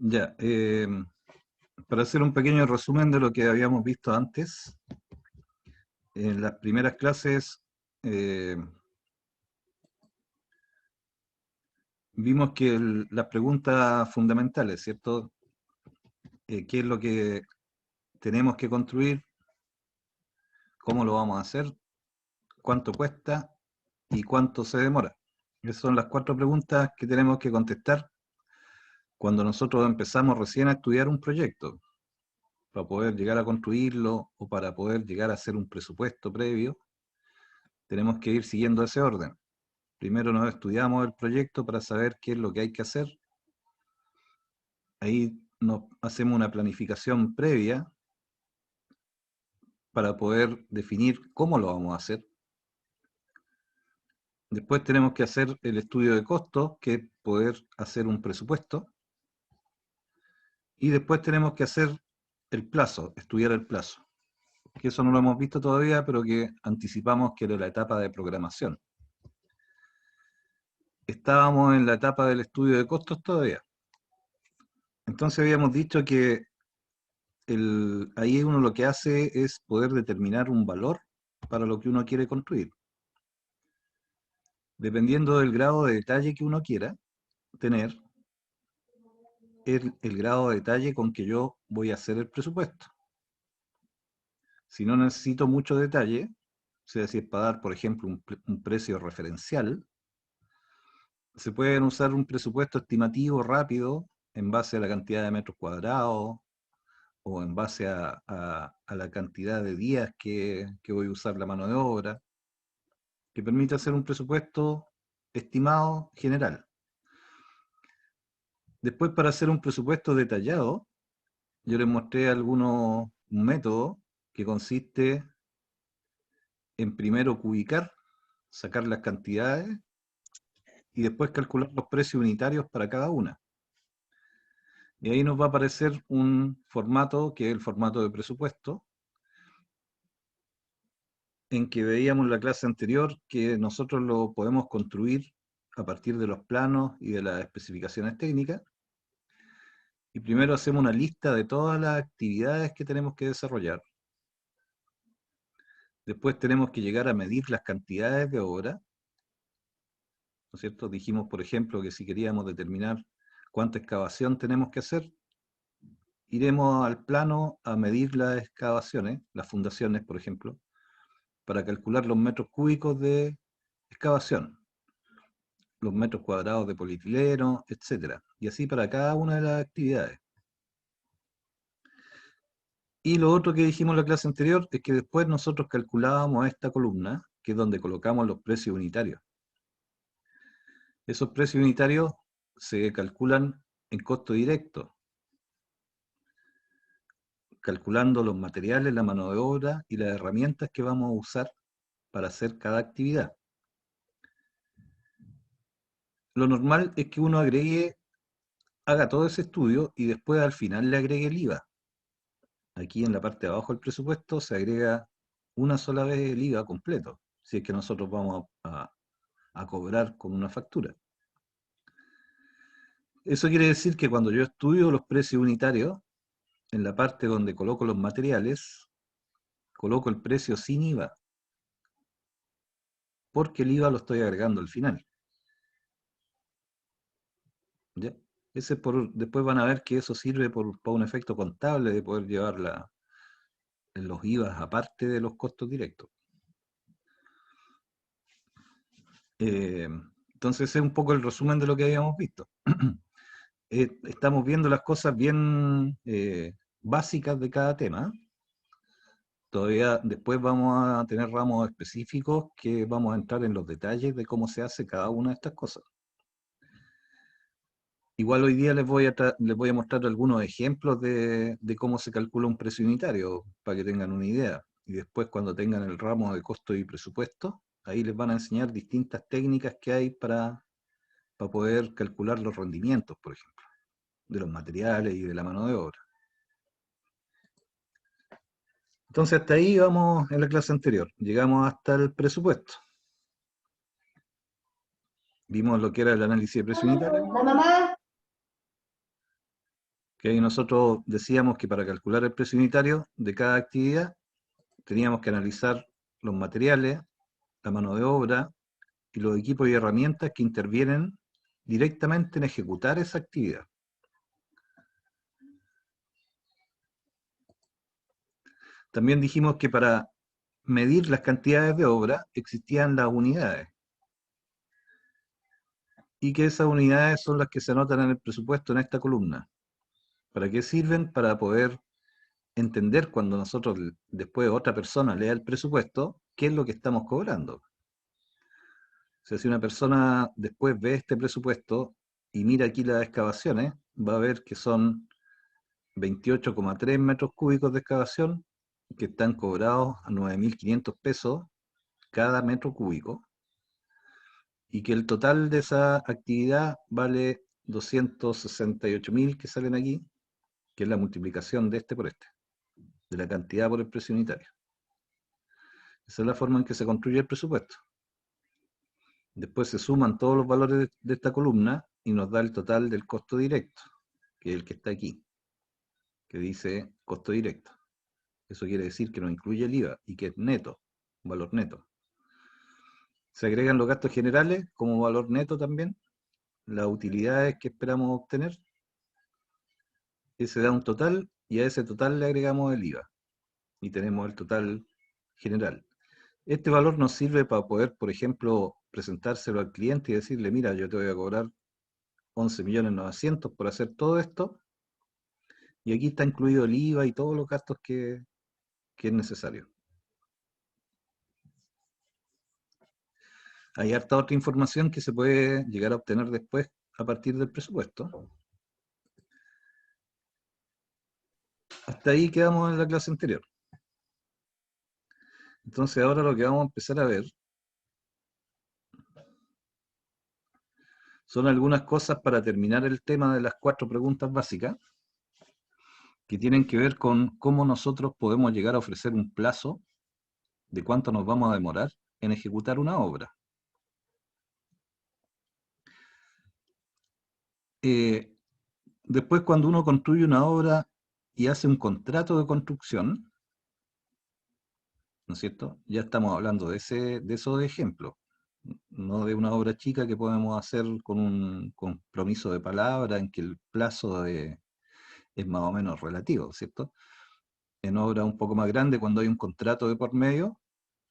Ya, para hacer un pequeño resumen de lo que habíamos visto antes, en las primeras clases vimos que las preguntas fundamentales, ¿cierto? ¿Qué es lo que tenemos que construir? ¿Cómo lo vamos a hacer? ¿Cuánto cuesta? ¿Y cuánto se demora? Esas son las 4 preguntas que tenemos que contestar cuando nosotros empezamos recién a estudiar un proyecto, para poder llegar a construirlo o para poder llegar a hacer un presupuesto previo. Tenemos que ir siguiendo ese orden. Primero nos estudiamos el proyecto para saber qué es lo que hay que hacer. Ahí nos hacemos una planificación previa para poder definir cómo lo vamos a hacer. Después tenemos que hacer el estudio de costos, que es poder hacer un presupuesto. Y después tenemos que hacer el plazo, estudiar el plazo. Que eso no lo hemos visto todavía, pero que anticipamos que era la etapa de programación. Estábamos en la etapa del estudio de costos todavía. Entonces habíamos dicho que ahí uno lo que hace es poder determinar un valor para lo que uno quiere construir. Dependiendo del grado de detalle que uno quiera tener, el grado de detalle con que yo voy a hacer el presupuesto. Si no necesito mucho detalle, o sea, si es para dar, por ejemplo, un precio referencial, se pueden usar un presupuesto estimativo rápido en base a la cantidad de metros cuadrados o en base a la cantidad de días que voy a usar la mano de obra, que permite hacer un presupuesto estimado general. Después, para hacer un presupuesto detallado, yo les mostré un método que consiste en primero cubicar, sacar las cantidades y después calcular los precios unitarios para cada una. Y ahí nos va a aparecer un formato que es el formato de presupuesto, en que veíamos en la clase anterior que nosotros lo podemos construir a partir de los planos y de las especificaciones técnicas. Y primero hacemos una lista de todas las actividades que tenemos que desarrollar. Después tenemos que llegar a medir las cantidades de obra, ¿no es cierto? Dijimos, por ejemplo, que si queríamos determinar cuánta excavación tenemos que hacer, iremos al plano a medir las excavaciones, las fundaciones, por ejemplo, para calcular los metros cúbicos de excavación, los metros cuadrados de polietileno, etc. Y así para cada una de las actividades. Y lo otro que dijimos en la clase anterior es que después nosotros calculábamos esta columna, que es donde colocamos los precios unitarios. Esos precios unitarios se calculan en costo directo, calculando los materiales, la mano de obra y las herramientas que vamos a usar para hacer cada actividad. Lo normal es que uno haga todo ese estudio y después al final le agregue el IVA. Aquí en la parte de abajo del presupuesto se agrega una sola vez el IVA completo, si es que nosotros vamos a cobrar con una factura. Eso quiere decir que cuando yo estudio los precios unitarios, en la parte donde coloco los materiales, coloco el precio sin IVA, porque el IVA lo estoy agregando al final. ¿Ya? Después van a ver que eso sirve para un efecto contable de poder llevar los IVAs aparte de los costos directos. Entonces ese es un poco el resumen de lo que habíamos visto. Estamos viendo las cosas bien básicas de cada tema. Todavía después vamos a tener ramos específicos que vamos a entrar en los detalles de cómo se hace cada una de estas cosas. Igual hoy día les voy a mostrar algunos ejemplos de cómo se calcula un precio unitario, para que tengan una idea. y después cuando tengan el ramo de costo y presupuesto, ahí les van a enseñar distintas técnicas que hay para poder calcular los rendimientos, por ejemplo, de los materiales y de la mano de obra. Entonces hasta ahí vamos en la clase anterior. Llegamos hasta el presupuesto. Vimos lo que era el análisis de precio unitaria. Mamá. Que ahí nosotros decíamos que para calcular el precio unitario de cada actividad teníamos que analizar los materiales, la mano de obra y los equipos y herramientas que intervienen directamente en ejecutar esa actividad. También dijimos que para medir las cantidades de obra existían las unidades y que esas unidades son las que se anotan en el presupuesto en esta columna. ¿Para qué sirven? Para poder entender cuando nosotros, después otra persona lea el presupuesto, qué es lo que estamos cobrando. O sea, si una persona después ve este presupuesto y mira aquí las excavaciones, va a ver que son 28,3 metros cúbicos de excavación que están cobrados a 9.500 pesos cada metro cúbico y que el total de esa actividad vale 268.000 que salen aquí, que es la multiplicación de este por este, de la cantidad por el precio unitario. Esa es la forma en que se construye el presupuesto. Después se suman todos los valores de esta columna y nos da el total del costo directo, que es el que está aquí, que dice costo directo. Eso quiere decir que no incluye el IVA y que es neto, valor neto. Se agregan los gastos generales como valor neto también, las utilidades que esperamos obtener, ese da un total y a ese total le agregamos el IVA y tenemos el total general. Este valor nos sirve para poder, por ejemplo, presentárselo al cliente y decirle, mira, yo te voy a cobrar 11.900.000 por hacer todo esto, y aquí está incluido el IVA y todos los gastos que es necesario. Hay harta otra información que se puede llegar a obtener después a partir del presupuesto. Hasta ahí quedamos en la clase anterior. Entonces ahora lo que vamos a empezar a ver son algunas cosas para terminar el tema de las 4 preguntas básicas, que tienen que ver con cómo nosotros podemos llegar a ofrecer un plazo de cuánto nos vamos a demorar en ejecutar una obra. Después, cuando uno construye una obra y hace un contrato de construcción, ¿no es cierto? Ya estamos hablando de esos ejemplos, no de una obra chica que podemos hacer con un compromiso de palabra en que el plazo es más o menos relativo, ¿cierto? En obra un poco más grande, cuando hay un contrato de por medio,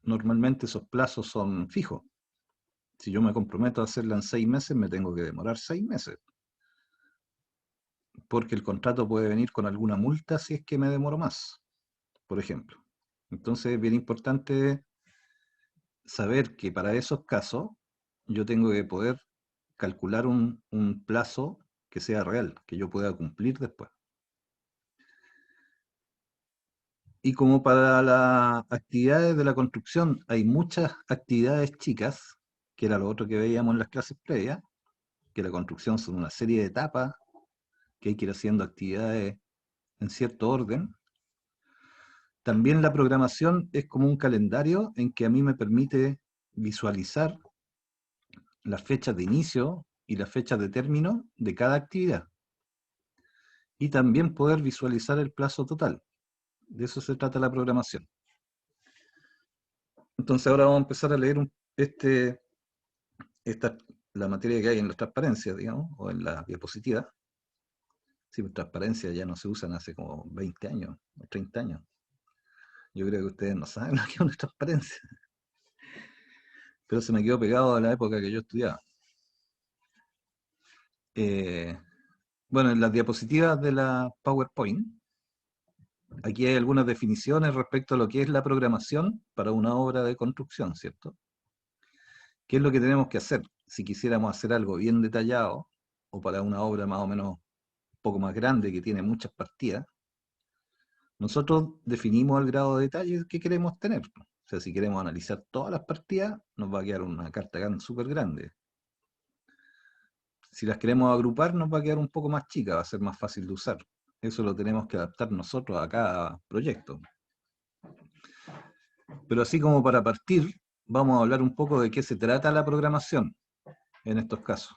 normalmente esos plazos son fijos. Si yo me comprometo a hacerla en 6 meses, me tengo que demorar 6 meses. Porque el contrato puede venir con alguna multa si es que me demoro más, por ejemplo. Entonces es bien importante saber que para esos casos yo tengo que poder calcular un plazo que sea real, que yo pueda cumplir después. Y como para las actividades de la construcción hay muchas actividades chicas, que era lo otro que veíamos en las clases previas, que la construcción son una serie de etapas, que hay que ir haciendo actividades en cierto orden. También la programación es como un calendario en que a mí me permite visualizar las fechas de inicio y las fechas de término de cada actividad. Y también poder visualizar el plazo total. De eso se trata la programación. Entonces ahora vamos a empezar a leer la materia que hay en la transparencia, digamos, o en la diapositiva. Sí, pues transparencia ya no se usan hace como 20 años, 30 años. Yo creo que ustedes no saben lo que es una transparencia. Pero se me quedó pegado a la época que yo estudiaba. Bueno, en las diapositivas de la PowerPoint, aquí hay algunas definiciones respecto a lo que es la programación para una obra de construcción, ¿cierto? ¿Qué es lo que tenemos que hacer si quisiéramos hacer algo bien detallado o para una obra más o menos un poco más grande que tiene muchas partidas? Nosotros definimos el grado de detalle que queremos tener. O sea, si queremos analizar todas las partidas, nos va a quedar una carta Gantt súper grande. Si las queremos agrupar, nos va a quedar un poco más chica, va a ser más fácil de usar. Eso lo tenemos que adaptar nosotros a cada proyecto. Pero así como para partir, vamos a hablar un poco de qué se trata la programación en estos casos.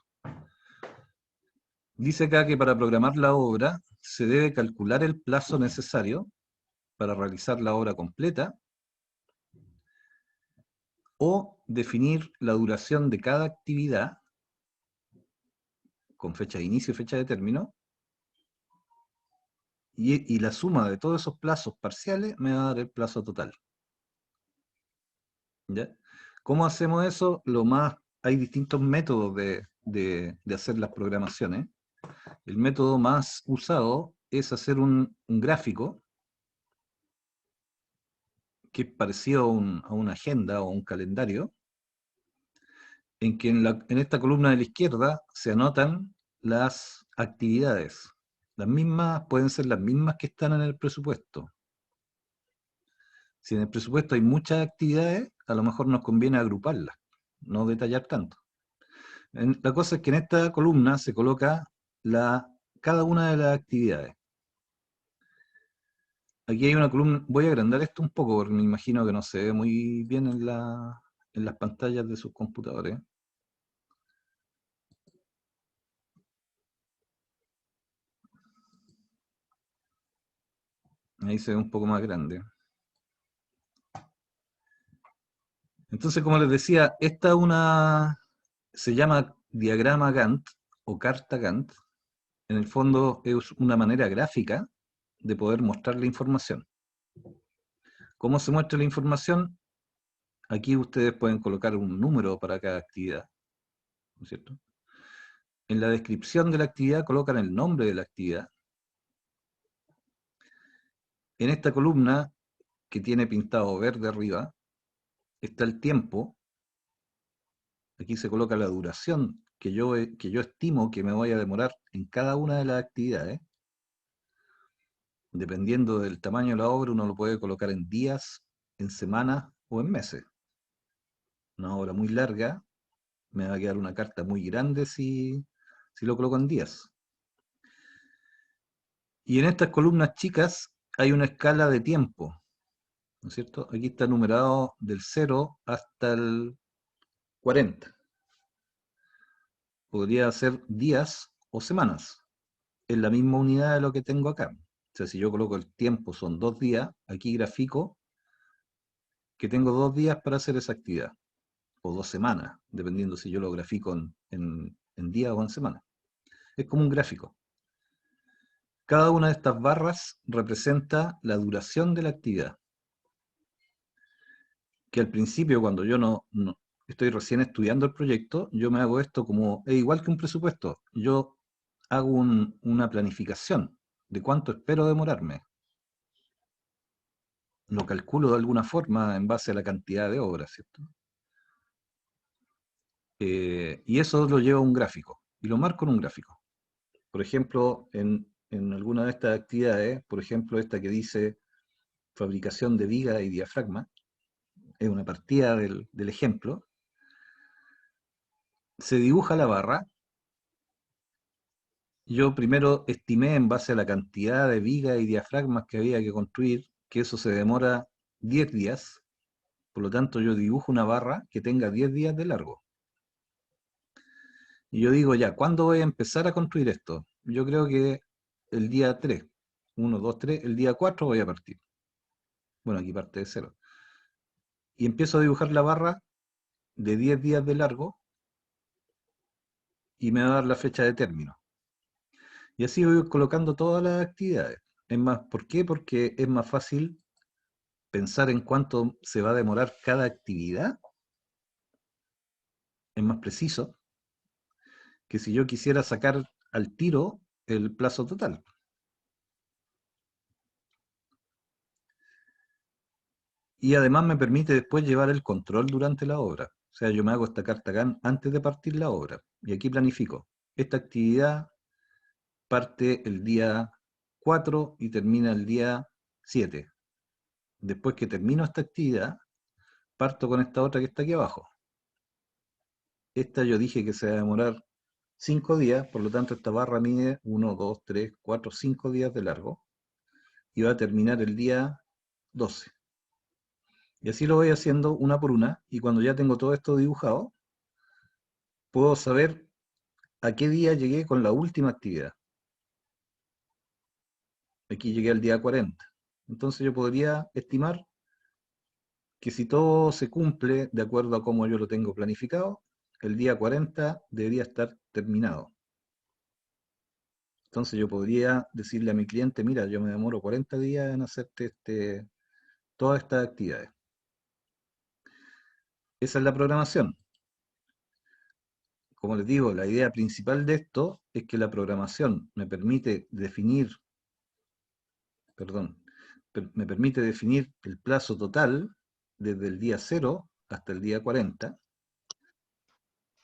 Dice acá que para programar la obra se debe calcular el plazo necesario para realizar la obra completa o definir la duración de cada actividad con fecha de inicio y fecha de término, y la suma de todos esos plazos parciales me va a dar el plazo total. ¿Ya? ¿Cómo hacemos eso? Hay distintos métodos de hacer las programaciones. El método más usado es hacer un gráfico que es parecido a una agenda o un calendario, en que en esta columna de la izquierda se anotan las actividades. Las mismas pueden ser las mismas que están en el presupuesto. Si en el presupuesto hay muchas actividades, a lo mejor nos conviene agruparlas, no detallar tanto. La cosa es que en esta columna se coloca cada una de las actividades. Aquí hay una columna, voy a agrandar esto un poco porque me imagino que no se ve muy bien en las pantallas de sus computadores. Ahí se ve un poco más grande. Entonces, como les decía, se llama diagrama Gantt o carta Gantt. En el fondo es una manera gráfica de poder mostrar la información. ¿Cómo se muestra la información? Aquí ustedes pueden colocar un número para cada actividad, ¿no es cierto? En la descripción de la actividad colocan el nombre de la actividad. En esta columna, que tiene pintado verde arriba, está el tiempo. Aquí se coloca la duración que yo estimo que me voy a demorar en cada una de las actividades. Dependiendo del tamaño de la obra, uno lo puede colocar en días, en semanas o en meses. Una obra muy larga, me va a quedar una carta muy grande si lo coloco en días. Y en estas columnas chicas hay una escala de tiempo, ¿no es cierto? Aquí está numerado del 0 hasta el 40. Podría ser días o semanas, en la misma unidad de lo que tengo acá. O sea, si yo coloco el tiempo son 2 días, aquí grafico que tengo 2 días para hacer esa actividad, o 2 semanas, dependiendo si yo lo grafico en días o en semanas. Es como un gráfico. Cada una de estas barras representa la duración de la actividad. Que al principio, cuando yo no estoy recién estudiando el proyecto, yo me hago esto como, es igual que un presupuesto. Yo hago una planificación de cuánto espero demorarme. Lo calculo de alguna forma en base a la cantidad de obras, ¿cierto? Y eso lo llevo a un gráfico, y lo marco en un gráfico. Por ejemplo, en alguna de estas actividades, por ejemplo, esta que dice fabricación de viga y diafragma, es una partida del ejemplo, se dibuja la barra. Yo primero estimé en base a la cantidad de vigas y diafragmas que había que construir, que eso se demora 10 días, por lo tanto yo dibujo una barra que tenga 10 días de largo. Y yo digo, ya, ¿cuándo voy a empezar a construir esto? Yo creo que el día 3, 1, 2, 3, el día 4 voy a partir. Bueno, aquí parte de 0. Y empiezo a dibujar la barra de 10 días de largo y me va a dar la fecha de término. Y así voy colocando todas las actividades. Es más, ¿por qué? Porque es más fácil pensar en cuánto se va a demorar cada actividad, es más preciso que si yo quisiera sacar al tiro el plazo total. Y además me permite después llevar el control durante la obra. O sea, yo me hago esta carta GAN antes de partir la obra. Y aquí planifico. Esta actividad parte el día 4 y termina el día 7. Después que termino esta actividad, parto con esta otra que está aquí abajo. Esta yo dije que se va a demorar 5 días, por lo tanto esta barra mide 1, 2, 3, 4, 5 días de largo y va a terminar el día 12. Y así lo voy haciendo una por una, y cuando ya tengo todo esto dibujado, puedo saber a qué día llegué con la última actividad. Aquí llegué al día 40. Entonces yo podría estimar que si todo se cumple de acuerdo a cómo yo lo tengo planificado, el día 40 debería estar terminado. Entonces yo podría decirle a mi cliente, mira, yo me demoro 40 días en hacerte todas estas actividades. Esa es la programación. Como les digo, la idea principal de esto es que la programación me permite definir, perdón, me permite definir el plazo total desde el día 0 hasta el día 40,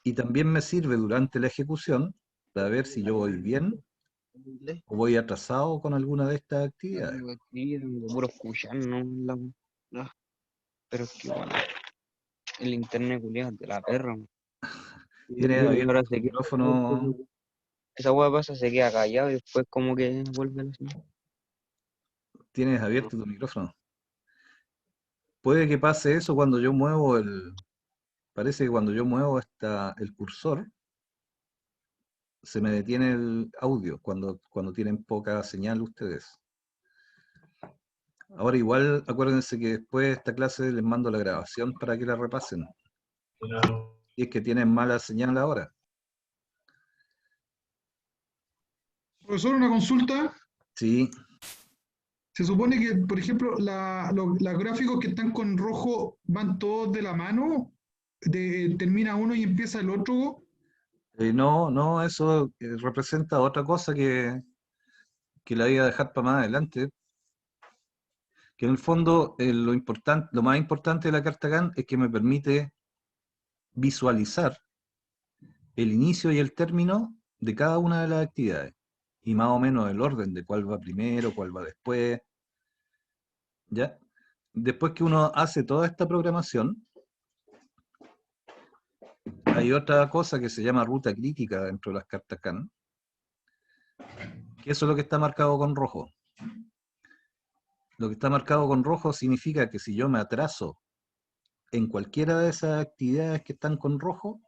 y también me sirve durante la ejecución para ver si yo voy bien o voy atrasado con alguna de estas No actividades. tengo aquí, tengo puro escuchar, no, no. Pero es que bueno, el internet culiado de la perra. ¿Tienes Y abierto ahora tu se queda, micrófono? esa hueá pasa, se queda callado y después como que vuelve a la señal. ¿Tienes abierto tu micrófono? Puede que pase eso cuando yo muevo parece que cuando yo muevo el cursor, se me detiene el audio cuando tienen poca señal ustedes. Ahora igual acuérdense que después de esta clase les mando la grabación para que la repasen. Y es que tienen mala señal ahora. Profesor, una consulta. Sí, Se supone que, por ejemplo, los gráficos que están con rojo van todos de la mano, termina uno y empieza el otro. no, no, eso representa otra cosa que la voy a dejar para más adelante. Que en el fondo lo más importante de la carta GAN es que me permite visualizar el inicio y el término de cada una de las actividades. Y más o menos el orden de cuál va primero, cuál va después, ¿ya? Después que uno hace toda esta programación, hay otra cosa que se llama ruta crítica dentro de las cartas CAN, que eso es lo que está marcado con rojo. Lo que está marcado con rojo significa que si yo me atraso en cualquiera de esas actividades que están con rojo,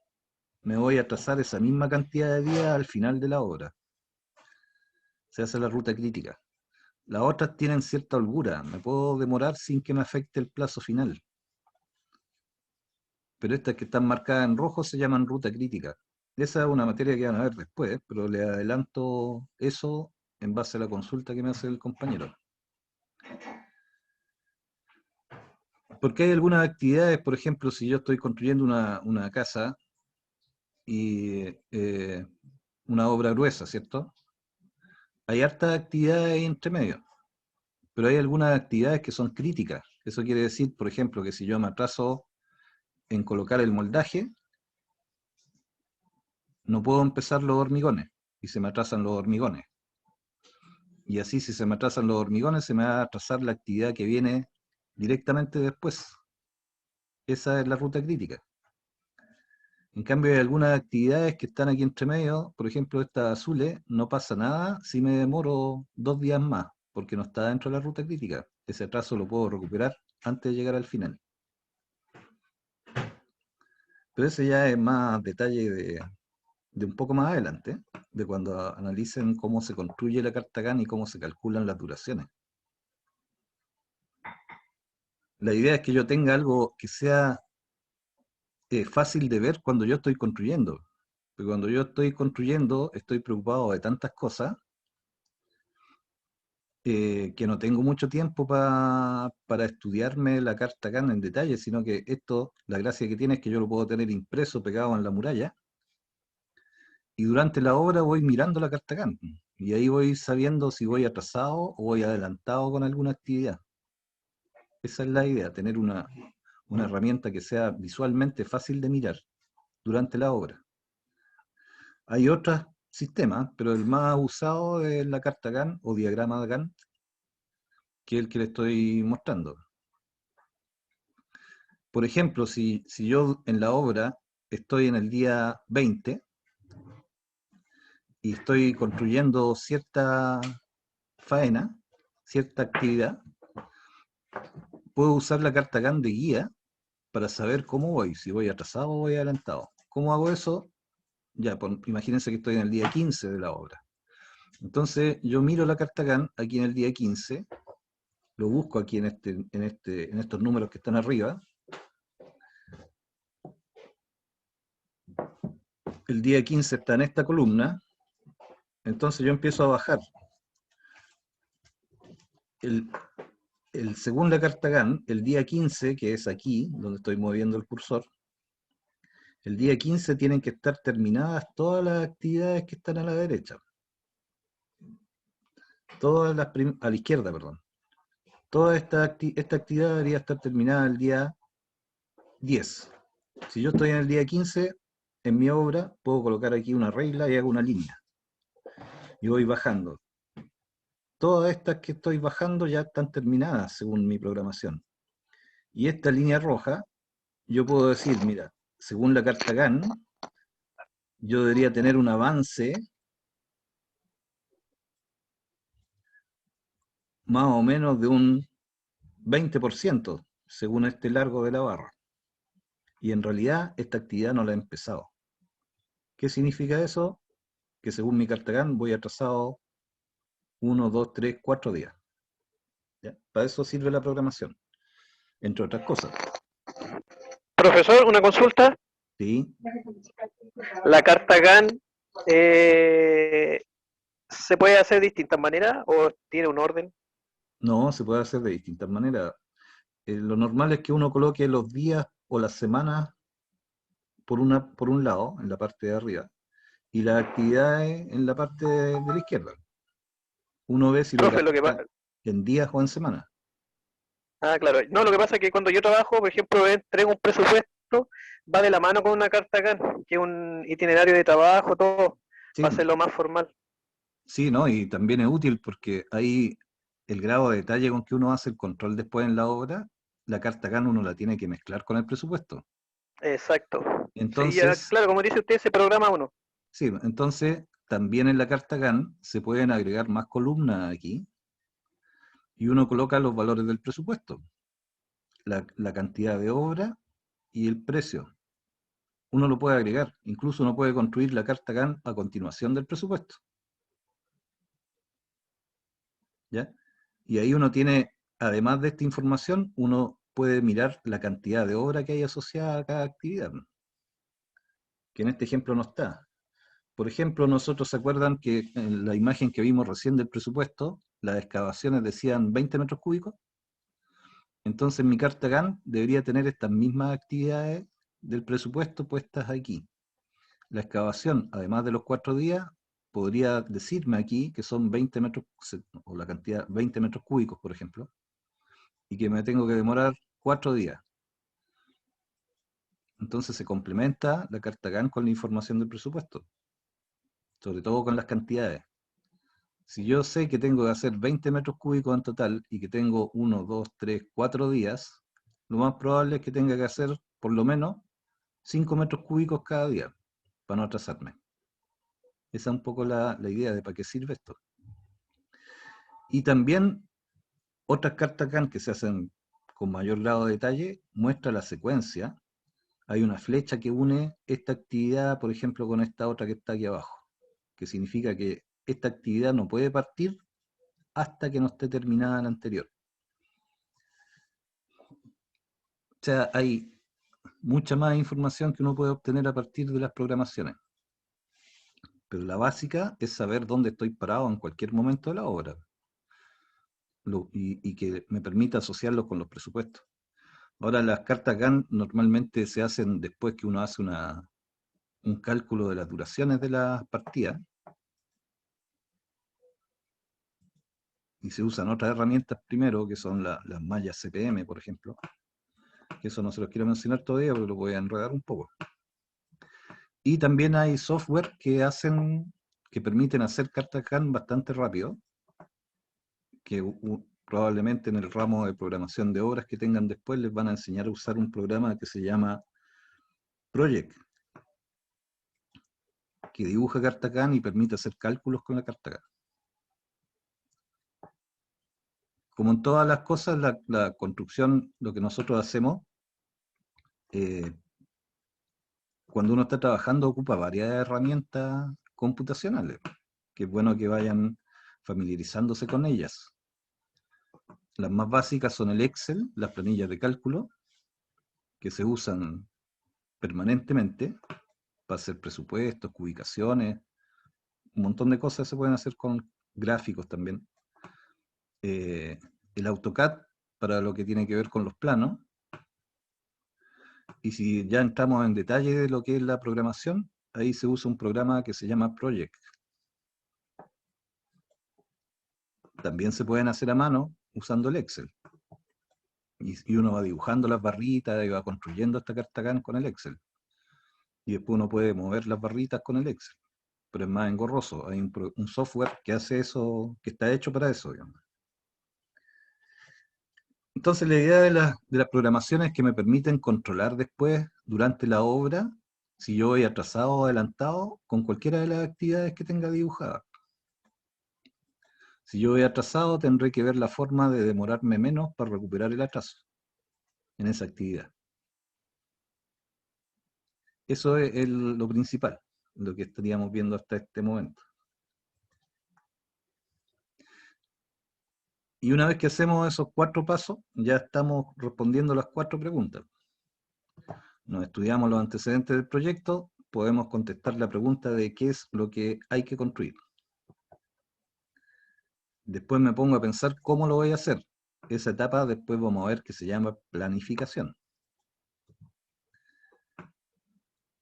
me voy a atrasar esa misma cantidad de días al final de la obra. Se hace la ruta crítica. Las otras tienen cierta holgura, me puedo demorar sin que me afecte el plazo final. Pero estas que están marcadas en rojo se llaman ruta crítica. Esa es una materia que van a ver después, pero le adelanto eso en base a la consulta que me hace el compañero. Porque hay algunas actividades, por ejemplo, si yo estoy construyendo una casa y una obra gruesa, ¿cierto? Hay hartas actividades ahí entre medio, pero hay algunas actividades que son críticas. Eso quiere decir, por ejemplo, que si yo me atraso en colocar el moldaje, no puedo empezar los hormigones y se me atrasan los hormigones. Y así, si se me atrasan los hormigones, se me va a atrasar la actividad que viene directamente después. Esa es la ruta crítica. En cambio, hay algunas actividades que están aquí entre medio, por ejemplo, estas azules, no pasa nada si me demoro 2 días más, porque no está dentro de la ruta crítica. Ese atraso lo puedo recuperar antes de llegar al final. Pero ese ya es más detalle de un poco más adelante, de cuando analicen cómo se construye la carta GAN y cómo se calculan las duraciones. La idea es que yo tenga algo que sea fácil de ver cuando yo estoy construyendo. Porque cuando yo estoy construyendo, estoy preocupado de tantas cosas que no tengo mucho tiempo para estudiarme la carta GAN en detalle, sino que esto, la gracia que tiene es que yo lo puedo tener impreso, pegado en la muralla, y durante la obra voy mirando la carta GAN. Y ahí voy sabiendo si voy atrasado o voy adelantado con alguna actividad. Esa es la idea, tener una herramienta que sea visualmente fácil de mirar durante la obra. Hay otros sistemas, pero el más usado es la carta GAN o diagrama GAN, que es el que le estoy mostrando. Por ejemplo, si yo en la obra estoy en el día 20 y estoy construyendo cierta faena, cierta actividad, puedo usar la carta GAN de guía para saber cómo voy, si voy atrasado o voy adelantado. ¿Cómo hago eso? Ya, imagínense que estoy en el día 15 de la obra. Entonces, yo miro la carta GAN aquí en el día 15, lo busco aquí en estos números que están arriba. El día 15 está en esta columna, entonces yo empiezo a bajar. Según la carta GAN, el día 15, que es aquí, donde estoy moviendo el cursor, el día 15 tienen que estar terminadas todas las actividades que están a la derecha. A la izquierda, perdón. Toda esta actividad debería estar terminada el día 10. Si yo estoy en el día 15, en mi obra, puedo colocar aquí una regla y hago una línea. Y voy bajando. Todas estas que estoy bajando ya están terminadas según mi programación. Y esta línea roja, yo puedo decir, mira, según la carta GAN, yo debería tener un avance más o menos de un 20%, según este largo de la barra. Y en realidad esta actividad no la he empezado. ¿Qué significa eso? Que según mi carta GAN voy atrasado 1, 2, 3, 4 días. ¿Ya? Para eso sirve la programación, entre otras cosas. Profesor, una consulta. ¿Sí? La carta GAN se puede hacer de distintas maneras o tiene un orden. No, se puede hacer de distintas maneras. Lo normal es que uno coloque los días o las semanas por un lado, en la parte de arriba, y las actividades en la parte de la izquierda. Uno ve si lo Profe, lo que grafica pasa. en días o en semanas. Ah, claro. No, lo que pasa es que cuando yo trabajo, por ejemplo, entrego un presupuesto, va de la mano con una carta GAN, que es un itinerario de trabajo, todo, Sí, para hacerlo más formal. sí, ¿no? Y también es útil porque ahí el grado de detalle con que uno hace el control después en la obra, la carta GAN uno la tiene que mezclar con el presupuesto. Exacto. Sí, ya, Entonces, claro, como dice usted, se programa uno. sí, entonces también en la carta GAN se pueden agregar más columnas aquí y uno coloca los valores del presupuesto, la cantidad de obra y el precio. Uno lo puede agregar, incluso uno puede construir la carta GAN a continuación del presupuesto. ¿Ya? Y ahí uno tiene, además de esta información, uno puede mirar la cantidad de obra que hay asociada a cada actividad, que en este ejemplo no está. Por ejemplo, nosotros se acuerdan que en la imagen que vimos recién del presupuesto, las excavaciones decían 20 metros cúbicos. Entonces mi carta GAN debería tener estas mismas actividades del presupuesto puestas aquí. La excavación, además de los 4 días, podría decirme aquí que son 20 metros, o la cantidad, 20 metros cúbicos, por ejemplo, y que me tengo que demorar 4 días. Entonces se complementa la carta GAN con la información del presupuesto, sobre todo con las cantidades. Si yo sé que tengo que hacer 20 metros cúbicos en total y que tengo 1, 2, 3, 4 días, lo más probable es que tenga que hacer por lo menos 5 metros cúbicos cada día, para no atrasarme. Esa es un poco la idea de para qué sirve esto. Y también otras cartas GAN que se hacen con mayor grado de detalle muestra la secuencia. Hay una flecha que une esta actividad, por ejemplo, con esta otra que está aquí abajo, que significa que esta actividad no puede partir hasta que no esté terminada la anterior. O sea, hay mucha más información que uno puede obtener a partir de las programaciones. Pero la básica es saber dónde estoy parado en cualquier momento de la obra. Y que me permita asociarlo con los presupuestos. Ahora, las cartas GAN normalmente se hacen después que uno hace un cálculo de las duraciones de las partidas. Y se usan otras herramientas primero, que son las mallas CPM, por ejemplo. Que eso no se los quiero mencionar todavía, pero lo voy a enredar un poco. Y también hay software que permiten hacer cartas GAN bastante rápido, que probablemente en el ramo de programación de obras que tengan después les van a enseñar a usar un programa que se llama Project, que dibuja carta CAN y permite hacer cálculos con la carta CAN. Como en todas las cosas, la construcción, lo que nosotros hacemos, cuando uno está trabajando ocupa varias herramientas computacionales, que es bueno que vayan familiarizándose con ellas. Las más básicas son el Excel, las planillas de cálculo, que se usan permanentemente para hacer presupuestos, ubicaciones, un montón de cosas se pueden hacer con gráficos también. El AutoCAD para lo que tiene que ver con los planos. Y si ya entramos en detalle de lo que es la programación, ahí se usa un programa que se llama Project. También se pueden hacer a mano usando el Excel. Y uno va dibujando las barritas y va construyendo esta carta CAN con el Excel. Y después uno puede mover las barritas con el Excel. Pero es más engorroso. Hay un software que hace eso, que está hecho para eso, digamos. Entonces la idea de las programaciones es que me permiten controlar después, durante la obra, si yo voy atrasado o adelantado con cualquiera de las actividades que tenga dibujadas. Si yo voy atrasado, tendré que ver la forma de demorarme menos para recuperar el atraso en esa actividad. Eso es lo principal, lo que estaríamos viendo hasta este momento. Y una vez que hacemos esos 4 pasos, ya estamos respondiendo las 4 preguntas. Nos estudiamos los antecedentes del proyecto, podemos contestar la pregunta de qué es lo que hay que construir. Después me pongo a pensar cómo lo voy a hacer. Esa etapa después vamos a ver que se llama planificación.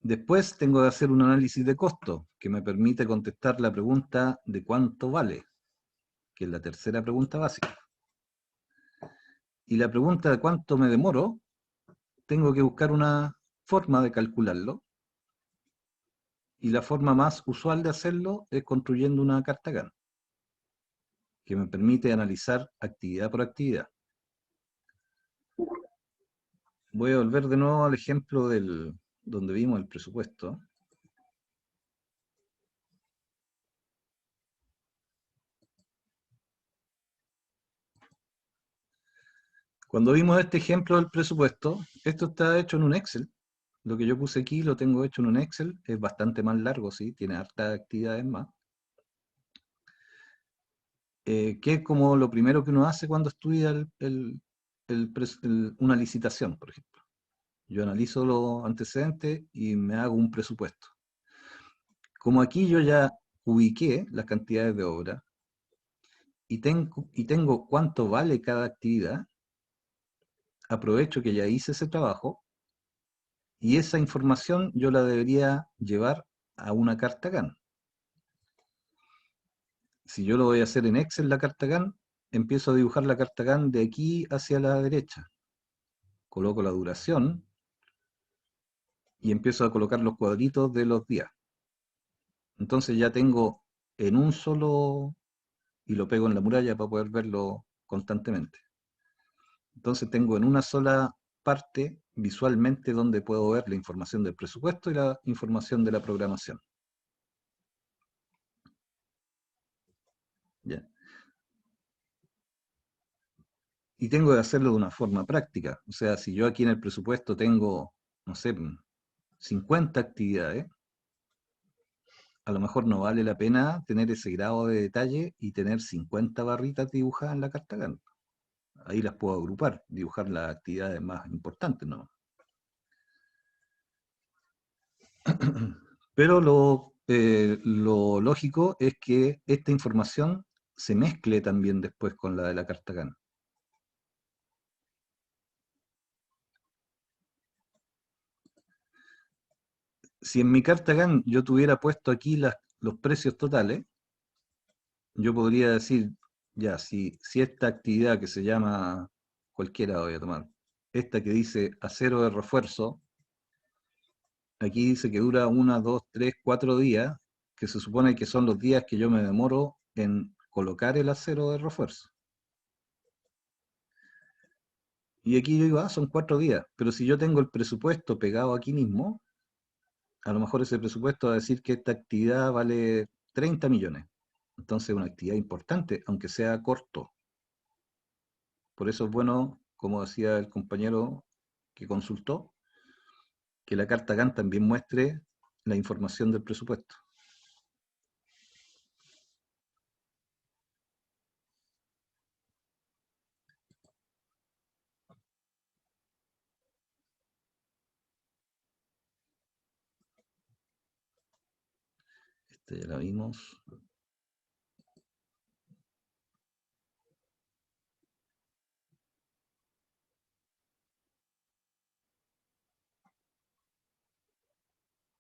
Después tengo que hacer un análisis de costo, que me permite contestar la pregunta de cuánto vale, que es la tercera pregunta básica. Y la pregunta de cuánto me demoro, tengo que buscar una forma de calcularlo. Y la forma más usual de hacerlo es construyendo una carta CAN, que me permite analizar actividad por actividad. Voy a volver de nuevo al ejemplo donde vimos el presupuesto. Cuando vimos este ejemplo del presupuesto, esto está hecho en un Excel. Lo que yo puse aquí lo tengo hecho en un Excel. Es bastante más largo, sí, tiene hartas actividades más. Que es como lo primero que uno hace cuando estudia una licitación, por ejemplo. Yo analizo los antecedentes y me hago un presupuesto. Como aquí yo ya ubiqué las cantidades de obra y tengo cuánto vale cada actividad, aprovecho que ya hice ese trabajo y esa información yo la debería llevar a una carta CAN. Si yo lo voy a hacer en Excel, la carta CAN, empiezo a dibujar la carta CAN de aquí hacia la derecha. Coloco la duración y empiezo a colocar los cuadritos de los días. Entonces ya tengo en un solo, y lo pego en la muralla para poder verlo constantemente. Entonces tengo en una sola parte visualmente donde puedo ver la información del presupuesto y la información de la programación. ¿Ya? Y tengo que hacerlo de una forma práctica. O sea, si yo aquí en el presupuesto tengo, no sé, 50 actividades, a lo mejor no vale la pena tener ese grado de detalle y tener 50 barritas dibujadas en la carta CAN. Ahí las puedo agrupar, dibujar las actividades más importantes, ¿no? Pero lo lógico es que esta información se mezcle también después con la de la carta CAN. Si en mi carta CAN yo tuviera puesto aquí los precios totales, yo podría decir, ya, si esta actividad que se llama, cualquiera voy a tomar, esta que dice acero de refuerzo, aquí dice que dura 1, 2, 3, 4 días, que se supone que son los días que yo me demoro en colocar el acero de refuerzo. Y aquí yo digo, ah, son 4 días, pero si yo tengo el presupuesto pegado aquí mismo, a lo mejor ese presupuesto va a decir que esta actividad vale 30 millones. Entonces es una actividad importante, aunque sea corto. Por eso es bueno, como decía el compañero que consultó, que la carta GAN también muestre la información del presupuesto. Esta ya la vimos.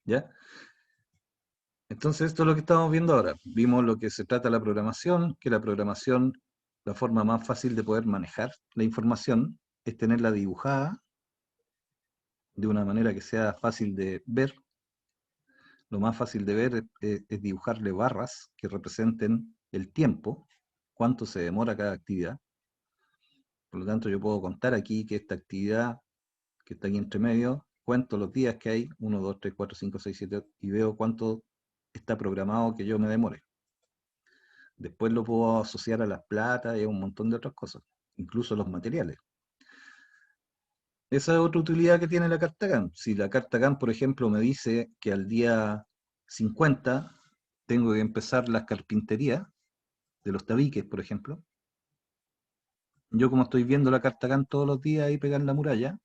¿Ya? Entonces esto es lo que estamos viendo ahora. Vimos lo que se trata de la programación, que la programación, la forma más fácil de poder manejar la información es tenerla dibujada de una manera que sea fácil de ver. Lo más fácil de ver es dibujarle barras que representen el tiempo, cuánto se demora cada actividad. Por lo tanto, yo puedo contar aquí que esta actividad que está aquí entre medio, cuento los días que hay, 1, 2, 3, 4, 5, 6, 7, y veo cuánto está programado que yo me demore. Después lo puedo asociar a las platas y a un montón de otras cosas, incluso los materiales. Esa es otra utilidad que tiene la carta GAN. Si la carta GAN, por ejemplo, me dice que al día 50 tengo que empezar las carpinterías de los tabiques, por ejemplo, yo como estoy viendo la carta GAN todos los días ahí pegar en la muralla,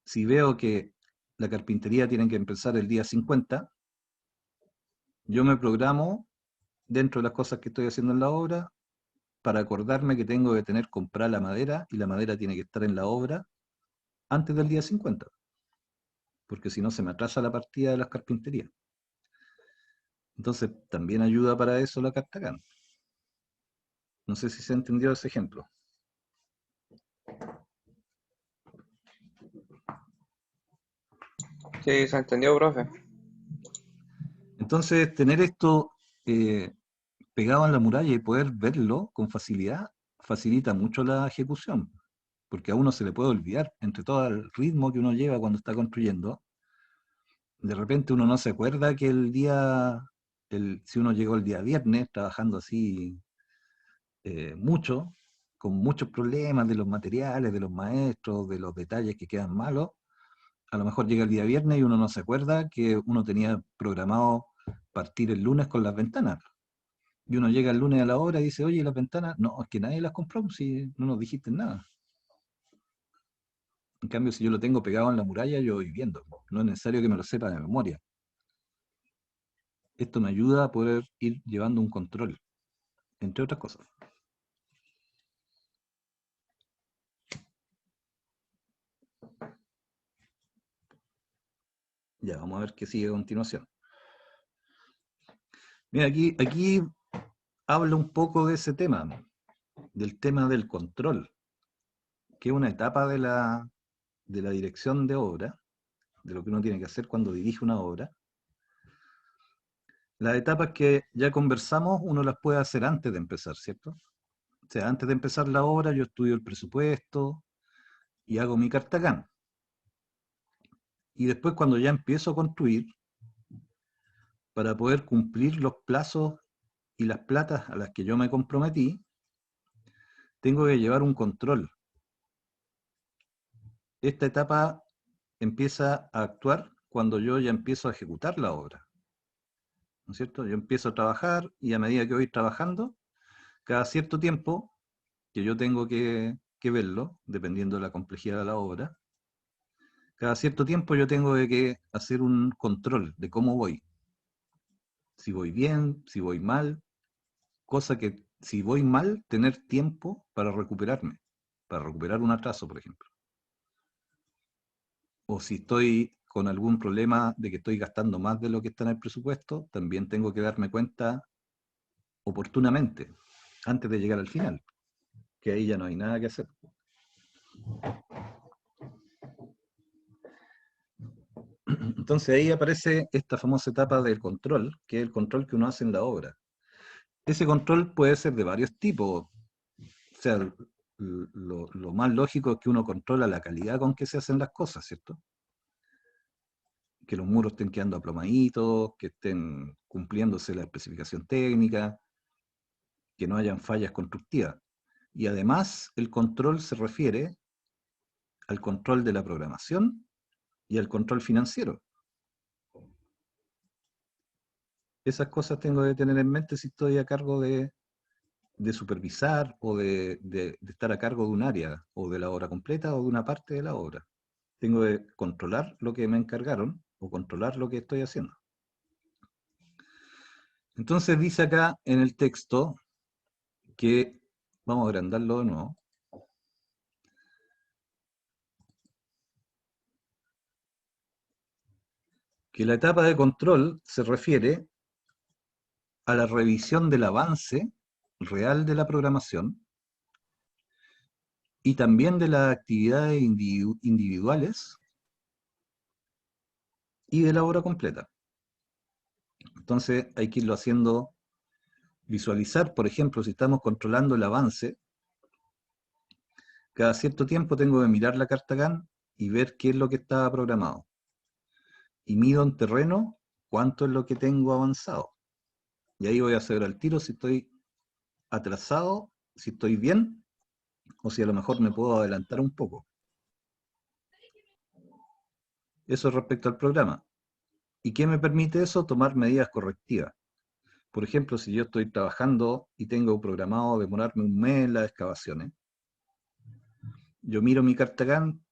si veo que la carpintería tiene que empezar el día 50, yo me programo dentro de las cosas que estoy haciendo en la obra para acordarme que tengo que tener comprada la madera y la madera tiene que estar en la obra antes del día 50, porque si no se me atrasa la partida de las carpinterías. Entonces también ayuda para eso la carta GAN. No sé si se entendió ese ejemplo. Sí, se entendió, profe. Entonces tener esto pegado en la muralla y poder verlo con facilidad facilita mucho la ejecución, porque a uno se le puede olvidar, entre todo el ritmo que uno lleva cuando está construyendo, de repente uno no se acuerda que si uno llegó el día viernes trabajando así mucho, con muchos problemas de los materiales, de los maestros, de los detalles que quedan malos, a lo mejor llega el día viernes y uno no se acuerda que uno tenía programado partir el lunes con las ventanas. Y uno llega el lunes a la hora y dice, oye, ¿las ventanas? No, es que nadie las compró, si no nos dijiste nada. En cambio, si yo lo tengo pegado en la muralla, yo voy viendo. No es necesario que me lo sepa de memoria. Esto me ayuda a poder ir llevando un control, entre otras cosas. Ya, vamos a ver qué sigue a continuación. Mira, aquí habla un poco de ese tema, del tema del control, que es una etapa de la dirección de obra, de lo que uno tiene que hacer cuando dirige una obra. Las etapas que ya conversamos, uno las puede hacer antes de empezar, ¿cierto? O sea, antes de empezar la obra, yo estudio el presupuesto y hago mi carta GAN. Y después, cuando ya empiezo a construir, para poder cumplir los plazos y las platas a las que yo me comprometí, tengo que llevar un control. Esta etapa empieza a actuar cuando yo ya empiezo a ejecutar la obra, ¿no es cierto? Yo empiezo a trabajar y a medida que voy trabajando, cada cierto tiempo, que yo tengo que verlo, dependiendo de la complejidad de la obra, cada cierto tiempo yo tengo que hacer un control de cómo voy. Si voy bien, si voy mal, cosa que si voy mal, tener tiempo para recuperarme, para recuperar un atraso, por ejemplo. O si estoy con algún problema de que estoy gastando más de lo que está en el presupuesto, también tengo que darme cuenta oportunamente, antes de llegar al final, que ahí ya no hay nada que hacer. Entonces ahí aparece esta famosa etapa del control, que es el control que uno hace en la obra. Ese control puede ser de varios tipos. O sea, lo más lógico es que uno controla la calidad con que se hacen las cosas, ¿cierto? Que los muros estén quedando aplomaditos, que estén cumpliéndose la especificación técnica, que no hayan fallas constructivas. Y además el control se refiere al control de la programación y al control financiero. Esas cosas tengo que tener en mente si estoy a cargo de supervisar o de estar a cargo de un área, o de la obra completa o de una parte de la obra. Tengo que controlar lo que me encargaron o controlar lo que estoy haciendo. Entonces dice acá en el texto que, vamos a agrandarlo de nuevo, que la etapa de control se refiere a la revisión del avance real de la programación y también de las actividades individuales y de la obra completa. Entonces hay que irlo haciendo, visualizar, por ejemplo, si estamos controlando el avance, cada cierto tiempo tengo que mirar la carta GAN y ver qué es lo que estaba programado. Y mido en terreno cuánto es lo que tengo avanzado. Y ahí voy a saber al tiro si estoy atrasado, si estoy bien, o si a lo mejor me puedo adelantar un poco. Eso respecto al programa. ¿Y qué me permite eso? Tomar medidas correctivas. Por ejemplo, si yo estoy trabajando y tengo programado demorarme un mes en las excavaciones, yo miro mi carta GAN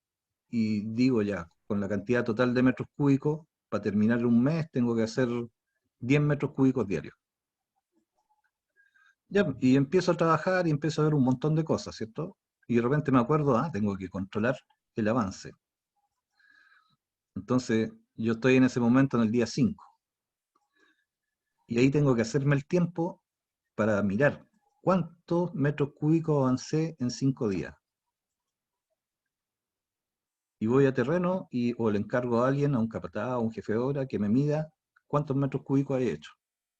y digo ya, con la cantidad total de metros cúbicos, para terminar un mes tengo que hacer 10 metros cúbicos diarios. Ya, y empiezo a trabajar y empiezo a ver un montón de cosas, ¿cierto? Y de repente me acuerdo, tengo que controlar el avance. Entonces, yo estoy en ese momento en el día 5. Y ahí tengo que hacerme el tiempo para mirar cuántos metros cúbicos avancé en 5 días. Y voy a terreno o le encargo a alguien, a un capataz, a un jefe de obra, que me mida cuántos metros cúbicos he hecho.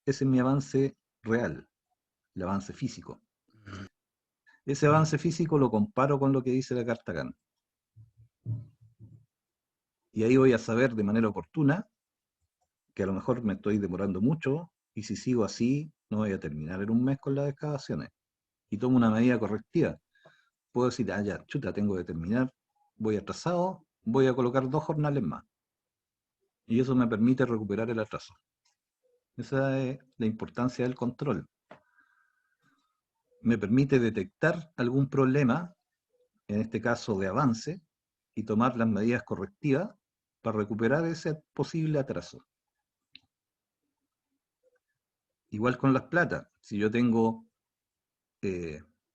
Ese es mi avance real, el avance físico. Ese avance físico lo comparo con lo que dice la carta GAN. Y ahí voy a saber de manera oportuna que a lo mejor me estoy demorando mucho, y si sigo así, no voy a terminar en un mes con las excavaciones. Y tomo una medida correctiva. Puedo decir, ya, chuta, tengo que terminar, voy atrasado, voy a colocar 2 jornales más. Y eso me permite recuperar el atraso. Esa es la importancia del control. Me permite detectar algún problema, en este caso de avance, y tomar las medidas correctivas para recuperar ese posible atraso. Igual con las platas. Si yo tengo,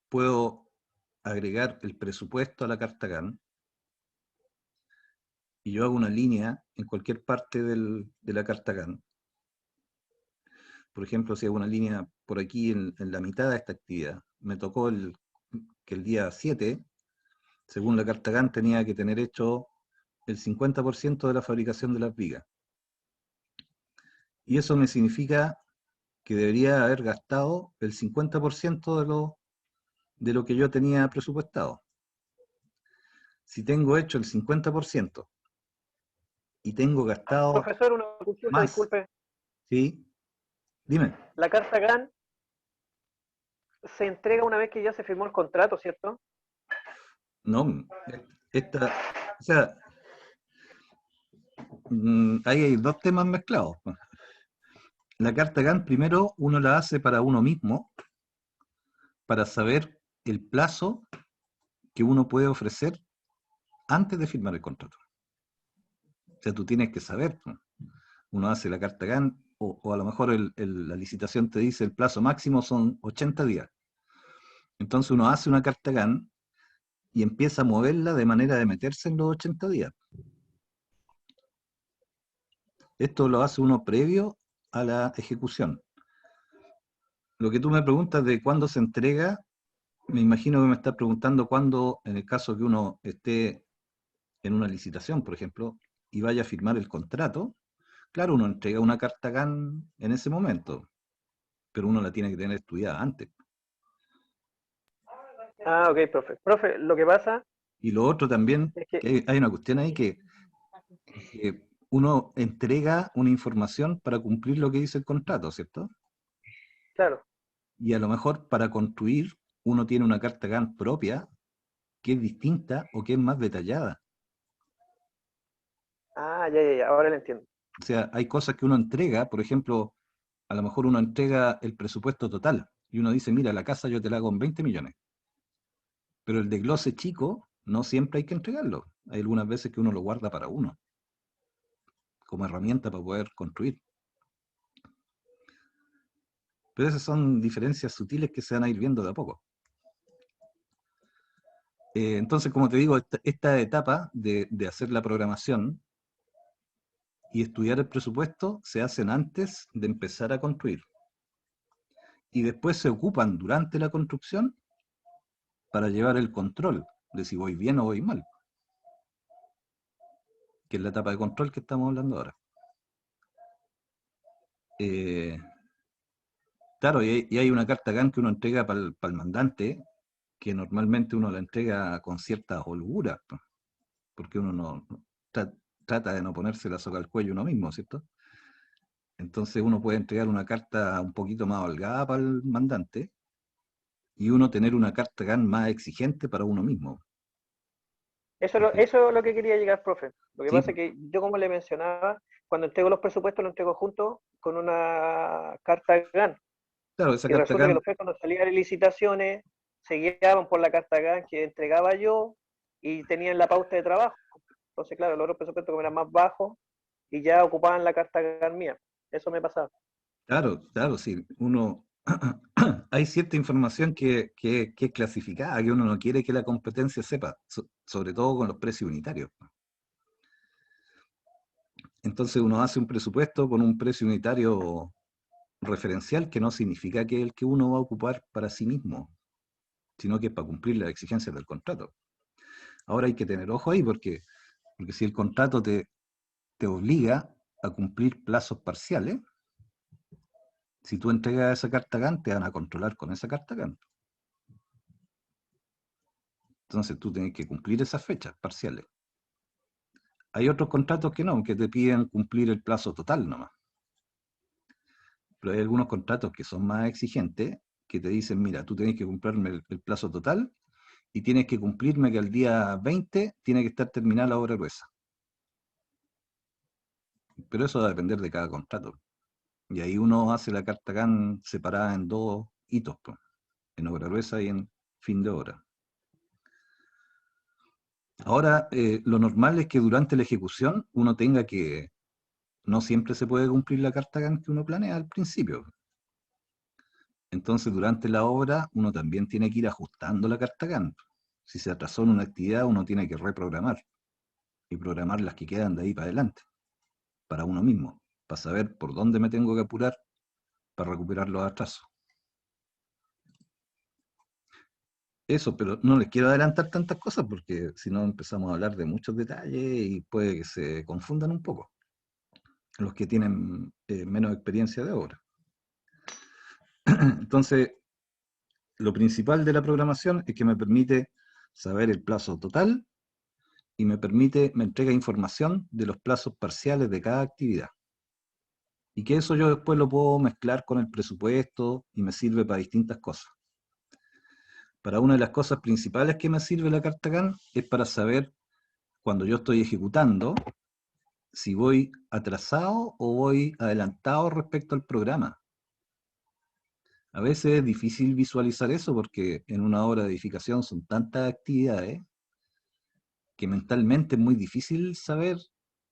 puedo agregar el presupuesto a la carta GAN, y yo hago una línea en cualquier parte de la carta GAN. Por ejemplo, si hago una línea por aquí en la mitad de esta actividad, me tocó que el día 7, según la carta GAN, tenía que tener hecho el 50% de la fabricación de las vigas. Y eso me significa que debería haber gastado el 50% de lo que yo tenía presupuestado. Si tengo hecho el 50% y tengo gastado Profesor, una consulta, más, disculpe. ¿sí? Dime. La carta GAN se entrega una vez que ya se firmó el contrato, ¿cierto? No, o sea, ahí hay 2 temas mezclados. La carta GAN primero uno la hace para uno mismo, para saber el plazo que uno puede ofrecer antes de firmar el contrato. O sea, tú tienes que saber. Uno hace la carta GAN, o a lo mejor la licitación te dice el plazo máximo son 80 días. Entonces uno hace una carta GAN y empieza a moverla de manera de meterse en los 80 días. Esto lo hace uno previo a la ejecución. Lo que tú me preguntas de cuándo se entrega, me imagino que me estás preguntando cuándo, en el caso que uno esté en una licitación, por ejemplo, y vaya a firmar el contrato. Claro, uno entrega una carta GAN en ese momento, pero uno la tiene que tener estudiada antes. Ah, ok, profe. Profe, lo que pasa Y lo otro también, es que que, hay una cuestión ahí que uno entrega una información para cumplir lo que dice el contrato, ¿cierto? claro. Y a lo mejor para construir uno tiene una carta GAN propia que es distinta o que es más detallada. Ah, ya, ahora lo entiendo. O sea, hay cosas que uno entrega, por ejemplo, a lo mejor uno entrega el presupuesto total y uno dice, mira, la casa yo te la hago en 20 millones. Pero el desglose chico no siempre hay que entregarlo. Hay algunas veces que uno lo guarda para uno, como herramienta para poder construir. Pero esas son diferencias sutiles que se van a ir viendo de a poco. Entonces, como te digo, esta etapa de hacer la programación y estudiar el presupuesto se hacen antes de empezar a construir. Y después se ocupan durante la construcción para llevar el control de si voy bien o voy mal, que es la etapa de control que estamos hablando ahora. Claro, y hay una carta GAN que uno entrega para el mandante, que normalmente uno la entrega con cierta holgura, po, porque uno trata de no ponerse la soga al cuello uno mismo, ¿cierto? Entonces uno puede entregar una carta un poquito más holgada para el mandante y uno tener una carta GAN más exigente para uno mismo. Porque, Eso es lo que quería llegar, profe. Lo que sí, pasa es que yo, como le mencionaba, cuando entrego los presupuestos, los entrego junto con una carta GAN. claro, esa Y carta resulta que GAN, después, cuando salían de licitaciones, se guiaban por la carta GAN que entregaba yo y tenían la pauta de trabajo. Entonces, claro, los otros presupuestos como eran más bajos y ya ocupaban la carta GAN mía. Eso me pasaba. claro, sí, uno, hay cierta información que es clasificada, que uno no quiere que la competencia sepa, sobre todo con los precios unitarios. Entonces uno hace un presupuesto con un precio unitario referencial que no significa que es el que uno va a ocupar para sí mismo, sino que es para cumplir las exigencias del contrato. Ahora hay que tener ojo ahí porque si el contrato te obliga a cumplir plazos parciales, si tú entregas esa carta GAN, te van a controlar con esa carta GAN. Entonces tú tienes que cumplir esas fechas parciales. Hay otros contratos que no, que te piden cumplir el plazo total nomás. Pero hay algunos contratos que son más exigentes, que te dicen, mira, tú tienes que cumplirme el plazo total y tienes que cumplirme que al día 20 tiene que estar terminada la obra gruesa. Pero eso va a depender de cada contrato. Y ahí uno hace la carta GAN separada en dos hitos, pues, en obra gruesa y en fin de obra. Ahora, lo normal es que durante la ejecución uno tenga que, no siempre se puede cumplir la carta GAN que uno planea al principio. Entonces, durante la obra, uno también tiene que ir ajustando la carta GAN. Si se atrasó en una actividad, uno tiene que reprogramar y programar las que quedan de ahí para adelante, para uno mismo, para saber por dónde me tengo que apurar para recuperar los atrasos. Eso, pero no les quiero adelantar tantas cosas porque si no empezamos a hablar de muchos detalles y puede que se confundan un poco los que tienen menos experiencia de obra. Entonces, lo principal de la programación es que me permite saber el plazo total y me entrega información de los plazos parciales de cada actividad. Y que eso yo después lo puedo mezclar con el presupuesto y me sirve para distintas cosas. Para una de las cosas principales que me sirve la carta GAN es para saber cuando yo estoy ejecutando si voy atrasado o voy adelantado respecto al programa. A veces es difícil visualizar eso porque en una obra de edificación son tantas actividades que mentalmente es muy difícil saber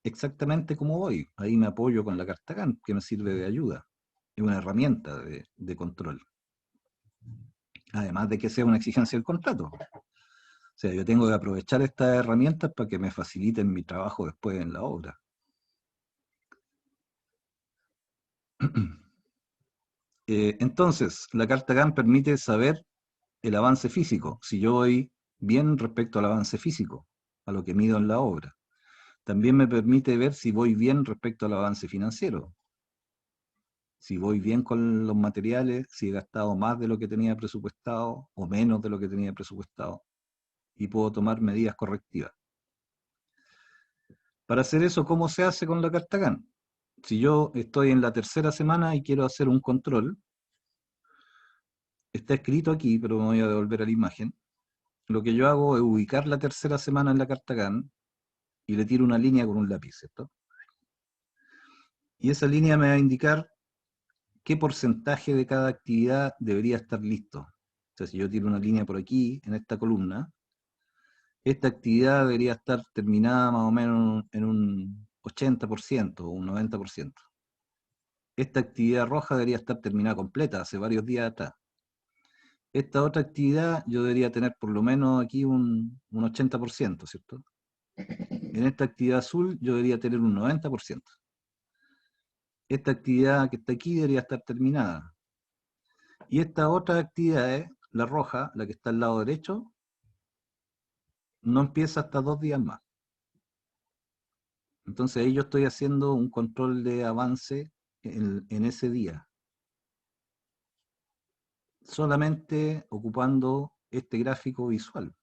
exactamente cómo voy. Ahí me apoyo con la carta GAN, que me sirve de ayuda. Es una herramienta de control. Además de que sea una exigencia del contrato. O sea, yo tengo que aprovechar estas herramientas para que me faciliten mi trabajo después en la obra. Entonces, la carta GAN permite saber el avance físico, si yo voy bien respecto al avance físico, a lo que mido en la obra. También me permite ver si voy bien respecto al avance financiero. si voy bien con los materiales, si he gastado más de lo que tenía presupuestado o menos de lo que tenía presupuestado, y puedo tomar medidas correctivas. Para hacer eso, ¿cómo se hace con la carta GAN? Si yo estoy en la tercera semana y quiero hacer un control, está escrito aquí, pero me voy a devolver a la imagen. Lo que yo hago es ubicar la tercera semana en la carta GAN y le tiro una línea con un lápiz, ¿cierto? Y esa línea me va a indicar qué porcentaje de cada actividad debería estar listo. O sea, si yo tiro una línea por aquí, en esta columna, esta actividad debería estar terminada más o menos en un 80% o un 90%. Esta actividad roja debería estar terminada completa hace varios días atrás. Esta otra actividad yo debería tener por lo menos aquí un 80%, ¿cierto? En esta actividad azul yo debería tener un 90%. Esta actividad que está aquí debería estar terminada. Y esta otra actividad, la roja, la que está al lado derecho, no empieza hasta 2 días más. Entonces ahí yo estoy haciendo un control de avance en ese día, solamente ocupando este gráfico visual.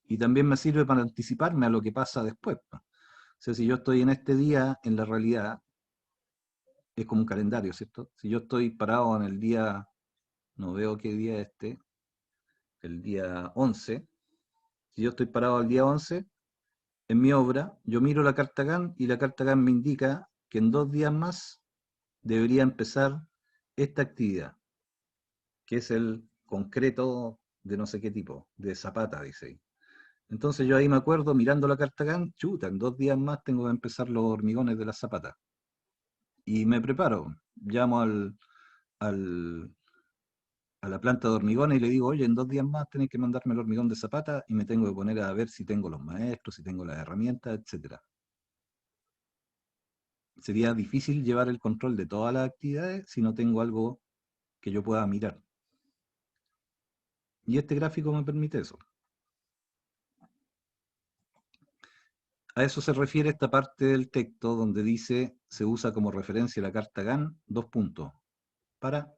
Y también me sirve para anticiparme a lo que pasa después. O sea, si yo estoy en este día, en la realidad, es como un calendario, ¿cierto? Si yo estoy parado en el día, no veo qué día es este, el día 11, si yo estoy parado el día 11, en mi obra, yo miro la carta GAN y la carta GAN me indica que en 2 días más debería empezar esta actividad, que es el concreto de no sé qué tipo, de zapata, dice ahí. Entonces yo ahí me acuerdo, mirando la carta GAN, chuta, en 2 días más tengo que empezar los hormigones de la zapata. Y me preparo, llamo al, a la planta de hormigones y le digo, oye, en 2 días más tenéis que mandarme el hormigón de zapata y me tengo que poner a ver si tengo los maestros, si tengo las herramientas, etcétera. Sería difícil llevar el control de todas las actividades si no tengo algo que yo pueda mirar. Y este gráfico me permite eso. A eso se refiere esta parte del texto donde dice, se usa como referencia la carta GAN, 2 puntos. Para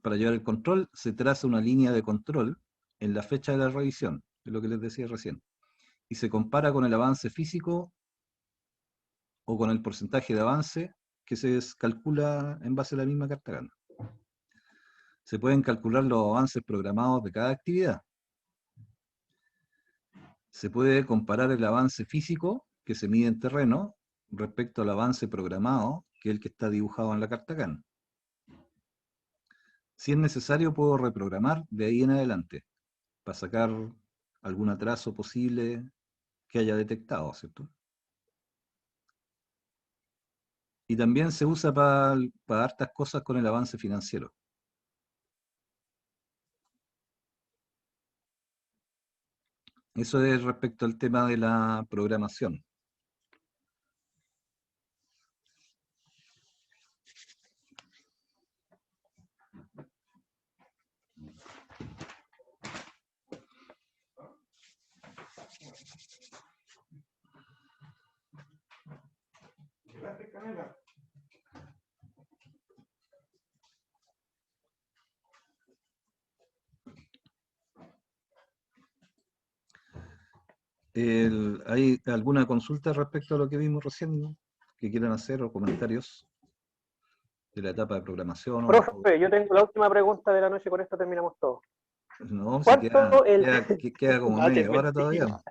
llevar el control, se traza una línea de control en la fecha de la revisión, es lo que les decía recién, y se compara con el avance físico o con el porcentaje de avance que se calcula en base a la misma carta GAN. Se pueden calcular los avances programados de cada actividad. Se puede comparar el avance físico que se mide en terreno respecto al avance programado, que es el que está dibujado en la carta GAN. Si es necesario, puedo reprogramar de ahí en adelante para sacar algún atraso posible que haya detectado, ¿cierto? Y también se usa para hartas cosas con el avance financiero. Eso es respecto al tema de la programación. ¿Hay alguna consulta respecto a lo que vimos recién que quieran hacer o comentarios de la etapa de programación? Profe, yo tengo la última pregunta de la noche, con esto terminamos todo. No, si ¿Cuánto queda como No, que media es hora mentira, todavía.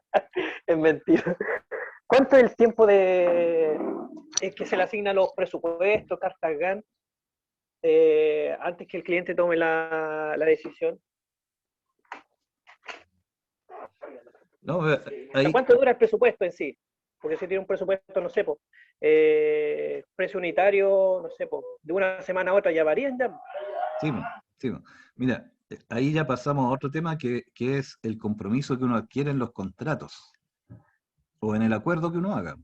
es mentira. ¿Cuánto es el tiempo que se le asigna a los presupuestos, cartas GAN, antes que el cliente tome la decisión? No, ¿Hasta cuánto dura el presupuesto en sí? Porque si tiene un presupuesto, no sé, precio unitario, no sé, de una semana a otra ya varían ya. sí, sí. Mira, ahí ya pasamos a otro tema que es el compromiso que uno adquiere en los contratos o en el acuerdo que uno haga.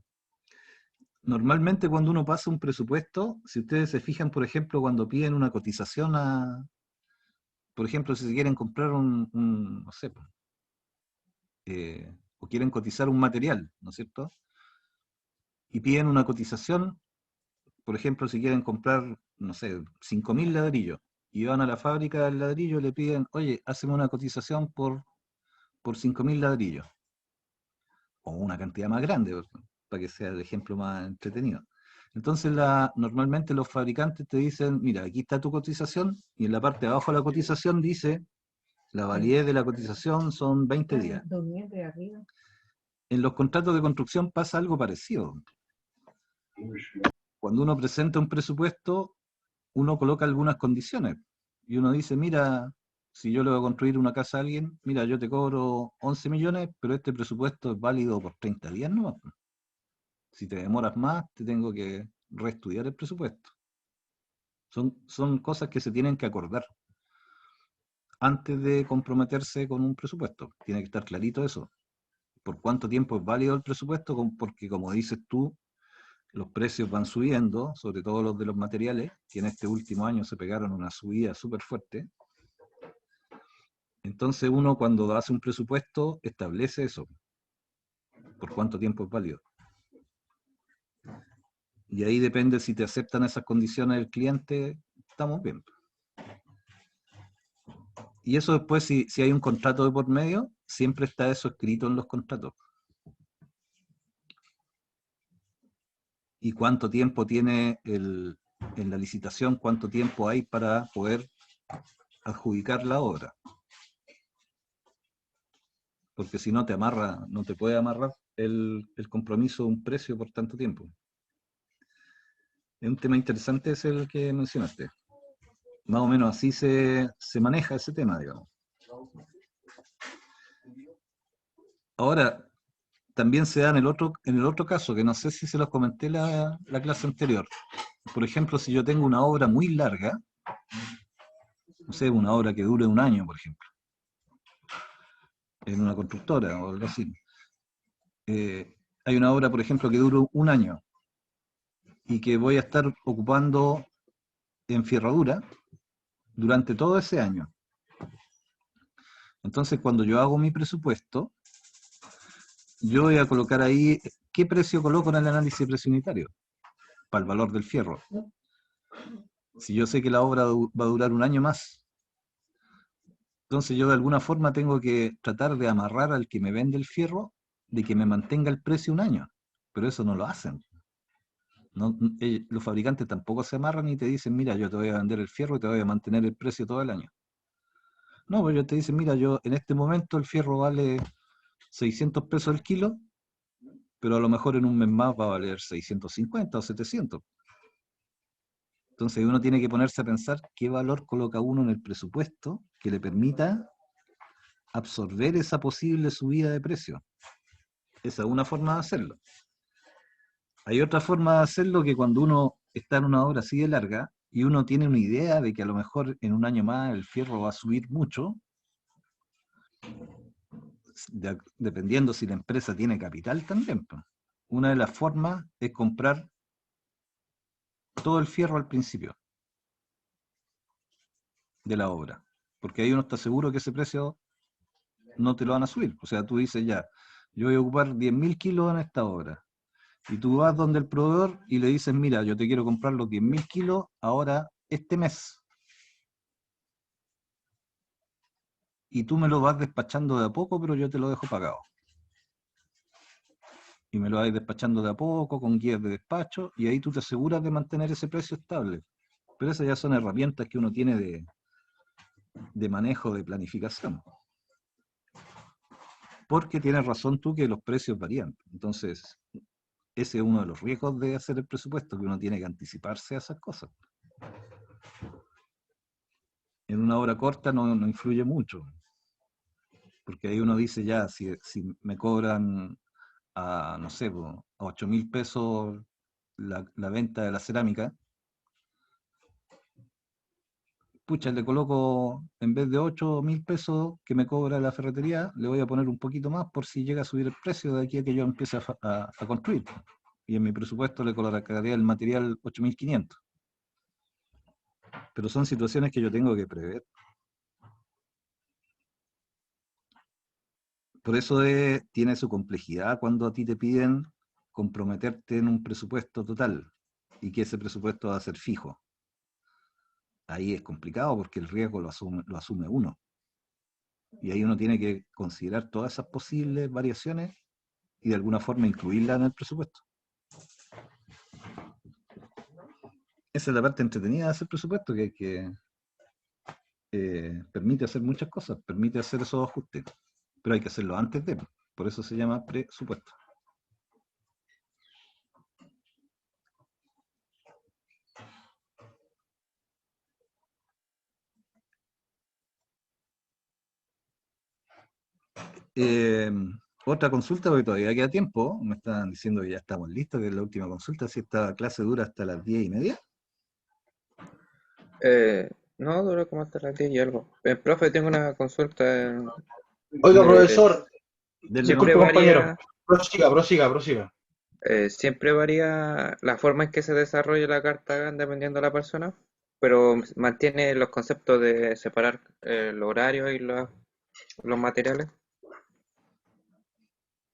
Normalmente cuando uno pasa un presupuesto, si ustedes se fijan, por ejemplo, cuando piden una cotización por ejemplo, si se quieren comprar no sé, o quieren cotizar un material, ¿no es cierto? y piden una cotización, por ejemplo, si quieren comprar, no sé, 5.000 ladrillos, y van a la fábrica del ladrillo y le piden, oye, hazme una cotización por 5.000 ladrillos, o una cantidad más grande, para que sea el ejemplo más entretenido. Entonces, normalmente los fabricantes te dicen, mira, aquí está tu cotización, y en la parte de abajo de la cotización dice, la validez de la cotización son 20 días. En los contratos de construcción pasa algo parecido. Cuando uno presenta un presupuesto, uno coloca algunas condiciones. Y uno dice, mira, si yo le voy a construir una casa a alguien, mira, yo te cobro 11 millones, pero este presupuesto es válido por 30 días, ¿no? Si te demoras más, te tengo que reestudiar el presupuesto. Son cosas que se tienen que acordar antes de comprometerse con un presupuesto. Tiene que estar clarito eso. ¿Por cuánto tiempo es válido el presupuesto? Porque como dices tú, los precios van subiendo, sobre todo los de los materiales, que en este último año se pegaron una subida súper fuerte. Entonces uno cuando hace un presupuesto establece eso, por cuánto tiempo es válido. Y ahí depende si te aceptan esas condiciones del cliente, estamos bien. Y eso después, si hay un contrato de por medio, siempre está eso escrito en los contratos. Y cuánto tiempo tiene en la licitación, cuánto tiempo hay para poder adjudicar la obra. Porque si no te amarra, no te puede amarrar el compromiso de un precio por tanto tiempo. Es un tema interesante ese el que mencionaste. Más o menos así se maneja ese tema, digamos. Ahora, también se da en el otro caso, que no sé si se los comenté la clase anterior. Por ejemplo, si yo tengo una obra muy larga, no sé, una obra que dure un año, por ejemplo, en una constructora o algo así. Hay una obra, por ejemplo, que dura un año y que voy a estar ocupando enferradura durante todo ese año. Entonces, cuando yo hago mi presupuesto, yo voy a colocar ahí qué precio coloco en el análisis de precio unitario para el valor del fierro. Si yo sé que la obra va a durar un año más, entonces yo de alguna forma tengo que tratar de amarrar al que me vende el fierro de que me mantenga el precio un año, pero eso no lo hacen. Los fabricantes tampoco se amarran y te dicen, mira, yo te voy a vender el fierro y te voy a mantener el precio todo el año. No, pues ellos te dicen, mira, yo en este momento el fierro vale 600 pesos el kilo, pero a lo mejor en un mes más va a valer 650 o 700. Entonces uno tiene que ponerse a pensar qué valor coloca uno en el presupuesto que le permita absorber esa posible subida de precio. Esa es una forma de hacerlo. Hay otra forma de hacerlo que cuando uno está en una obra así de larga y uno tiene una idea de que a lo mejor en un año más el fierro va a subir mucho, dependiendo si la empresa tiene capital también. Una de las formas es comprar todo el fierro al principio de la obra, porque ahí uno está seguro que ese precio no te lo van a subir. O sea, tú dices ya, yo voy a ocupar 10.000 kilos en esta obra, y tú vas donde el proveedor y le dices, mira, yo te quiero comprar los 10.000 kilos ahora este mes. Y tú me lo vas despachando de a poco, pero yo te lo dejo pagado. Y me lo vas despachando de a poco, con guías de despacho, y ahí tú te aseguras de mantener ese precio estable. Pero esas ya son herramientas que uno tiene de manejo, de planificación. Porque tienes razón tú que los precios varían. Entonces, ese es uno de los riesgos de hacer el presupuesto, que uno tiene que anticiparse a esas cosas. En una obra corta no influye mucho. Porque ahí uno dice ya, si me cobran a, no sé, a 8.000 pesos la venta de la cerámica, pucha, le coloco, en vez de 8.000 pesos que me cobra la ferretería, le voy a poner un poquito más por si llega a subir el precio de aquí a que yo empiece a construir. Y en mi presupuesto le colocaría el material 8.500. Pero son situaciones que yo tengo que prever. Por eso tiene su complejidad cuando a ti te piden comprometerte en un presupuesto total y que ese presupuesto va a ser fijo. Ahí es complicado porque el riesgo lo asume uno. Y ahí uno tiene que considerar todas esas posibles variaciones y de alguna forma incluirlas en el presupuesto. Esa es la parte entretenida de hacer presupuesto, que permite hacer muchas cosas, permite hacer esos ajustes, pero hay que hacerlo antes de, por eso se llama presupuesto. Otra consulta, porque todavía queda tiempo, me están diciendo que ya estamos listos, que es la última consulta, si esta clase dura hasta las 10:30. No, dura como hasta las 10 y algo. Profe, tengo una consulta. Oiga, Eh, profesor, Denle siempre disculpe, nomás. compañero. varía, Prosiga. siempre varía la forma en que se desarrolla la carta GAN dependiendo de la persona, pero mantiene los conceptos de separar el horario y los materiales.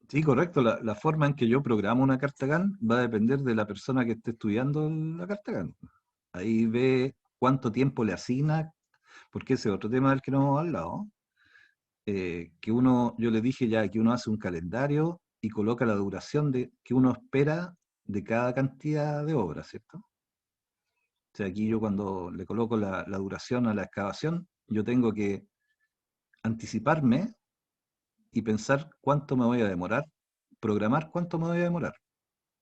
Sí, correcto. La forma en que yo programo una carta GAN va a depender de la persona que esté estudiando la carta GAN. Ahí ve cuánto tiempo le asigna, porque ese es otro tema del que no hemos hablado. Yo le dije ya que uno hace un calendario y coloca la duración que uno espera de cada cantidad de obras, ¿cierto? O sea, aquí yo cuando le coloco la duración a la excavación, yo tengo que anticiparme y pensar cuánto me voy a demorar, programar cuánto me voy a demorar.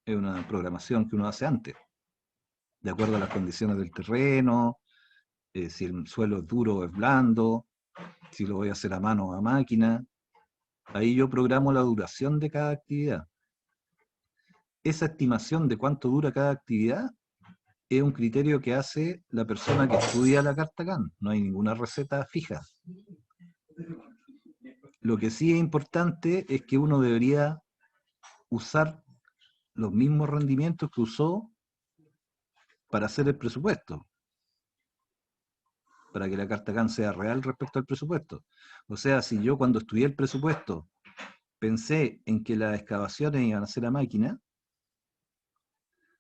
Es una programación que uno hace antes, de acuerdo a las condiciones del terreno, si el suelo es duro o es blando, si lo voy a hacer a mano o a máquina. Ahí yo programo la duración de cada actividad. Esa estimación de cuánto dura cada actividad es un criterio que hace la persona que estudia la carta GAN. No hay ninguna receta fija. Lo que sí es importante es que uno debería usar los mismos rendimientos que usó para hacer el presupuesto, para que la carta GAN sea real respecto al presupuesto. O sea, si yo cuando estudié el presupuesto pensé en que las excavaciones iban a ser a máquina,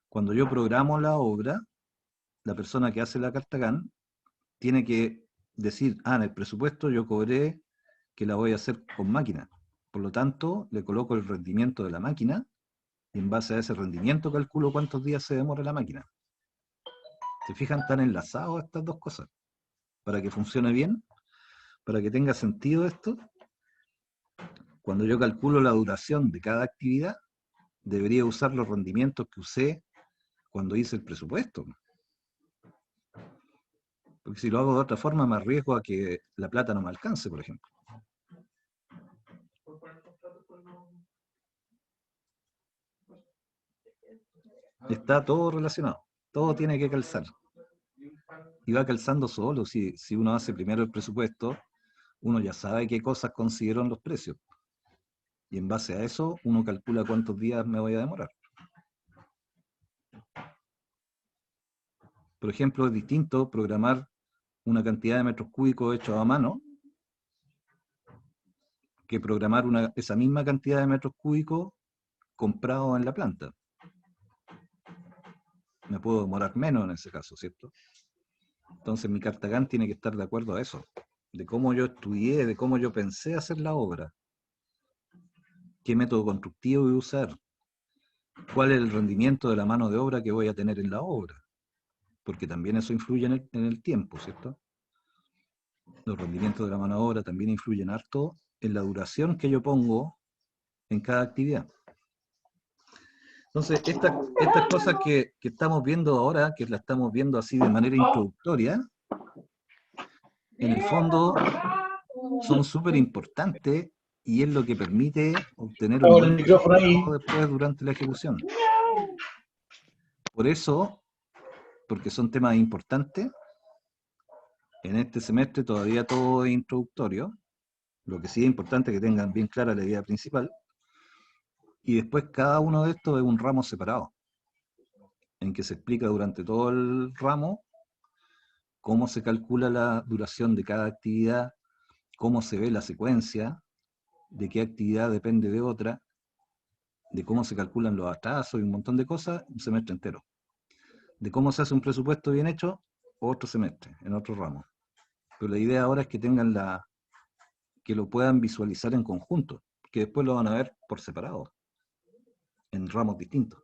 cuando yo programo la obra, la persona que hace la carta GAN tiene que decir, en el presupuesto yo cobré que la voy a hacer con máquina. Por lo tanto, le coloco el rendimiento de la máquina y en base a ese rendimiento calculo cuántos días se demora la máquina. ¿Se fijan? Están enlazados estas dos cosas. Para que funcione bien, para que tenga sentido esto, cuando yo calculo la duración de cada actividad, debería usar los rendimientos que usé cuando hice el presupuesto. Porque si lo hago de otra forma, me arriesgo a que la plata no me alcance, por ejemplo. Está todo relacionado, todo tiene que calzar. Y va calzando solo. Si uno hace primero el presupuesto, uno ya sabe qué cosas consideró en los precios. Y en base a eso, uno calcula cuántos días me voy a demorar. Por ejemplo, es distinto programar una cantidad de metros cúbicos hechos a mano que programar esa misma cantidad de metros cúbicos comprados en la planta. Me puedo demorar menos en ese caso, ¿cierto? Entonces mi carta GAN tiene que estar de acuerdo a eso, de cómo yo estudié, de cómo yo pensé hacer la obra, qué método constructivo voy a usar, cuál es el rendimiento de la mano de obra que voy a tener en la obra, porque también eso influye en el tiempo, ¿cierto? Los rendimientos de la mano de obra también influyen harto en la duración que yo pongo en cada actividad. Entonces, estas cosas que estamos viendo ahora, que las estamos viendo así de manera introductoria, en el fondo son súper importantes y es lo que permite obtener un Hago el buen micrófono ahí. resultado después durante la ejecución. Por eso, porque son temas importantes, en este semestre todavía todo es introductorio. Lo que sí es importante es que tengan bien clara la idea principal. Y después cada uno de estos es un ramo separado, en que se explica durante todo el ramo cómo se calcula la duración de cada actividad, cómo se ve la secuencia, de qué actividad depende de otra, de cómo se calculan los atrasos y un montón de cosas, un semestre entero. De cómo se hace un presupuesto bien hecho, otro semestre, en otro ramo. Pero la idea ahora es que tengan que lo puedan visualizar en conjunto, que después lo van a ver por separado, en ramos distintos.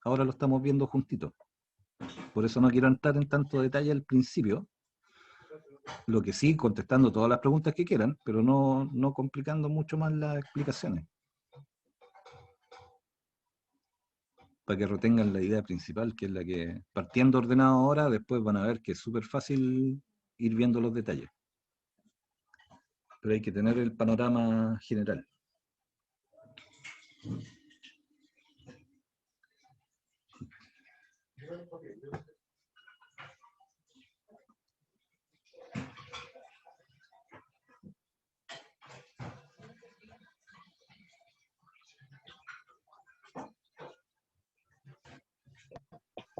Ahora lo estamos viendo juntito. Por eso no quiero entrar en tanto detalle al principio, lo que sí, contestando todas las preguntas que quieran, pero no complicando mucho más las explicaciones. Para que retengan la idea principal, que es la que, partiendo ordenado ahora, después van a ver que es súper fácil ir viendo los detalles. Pero hay que tener el panorama general.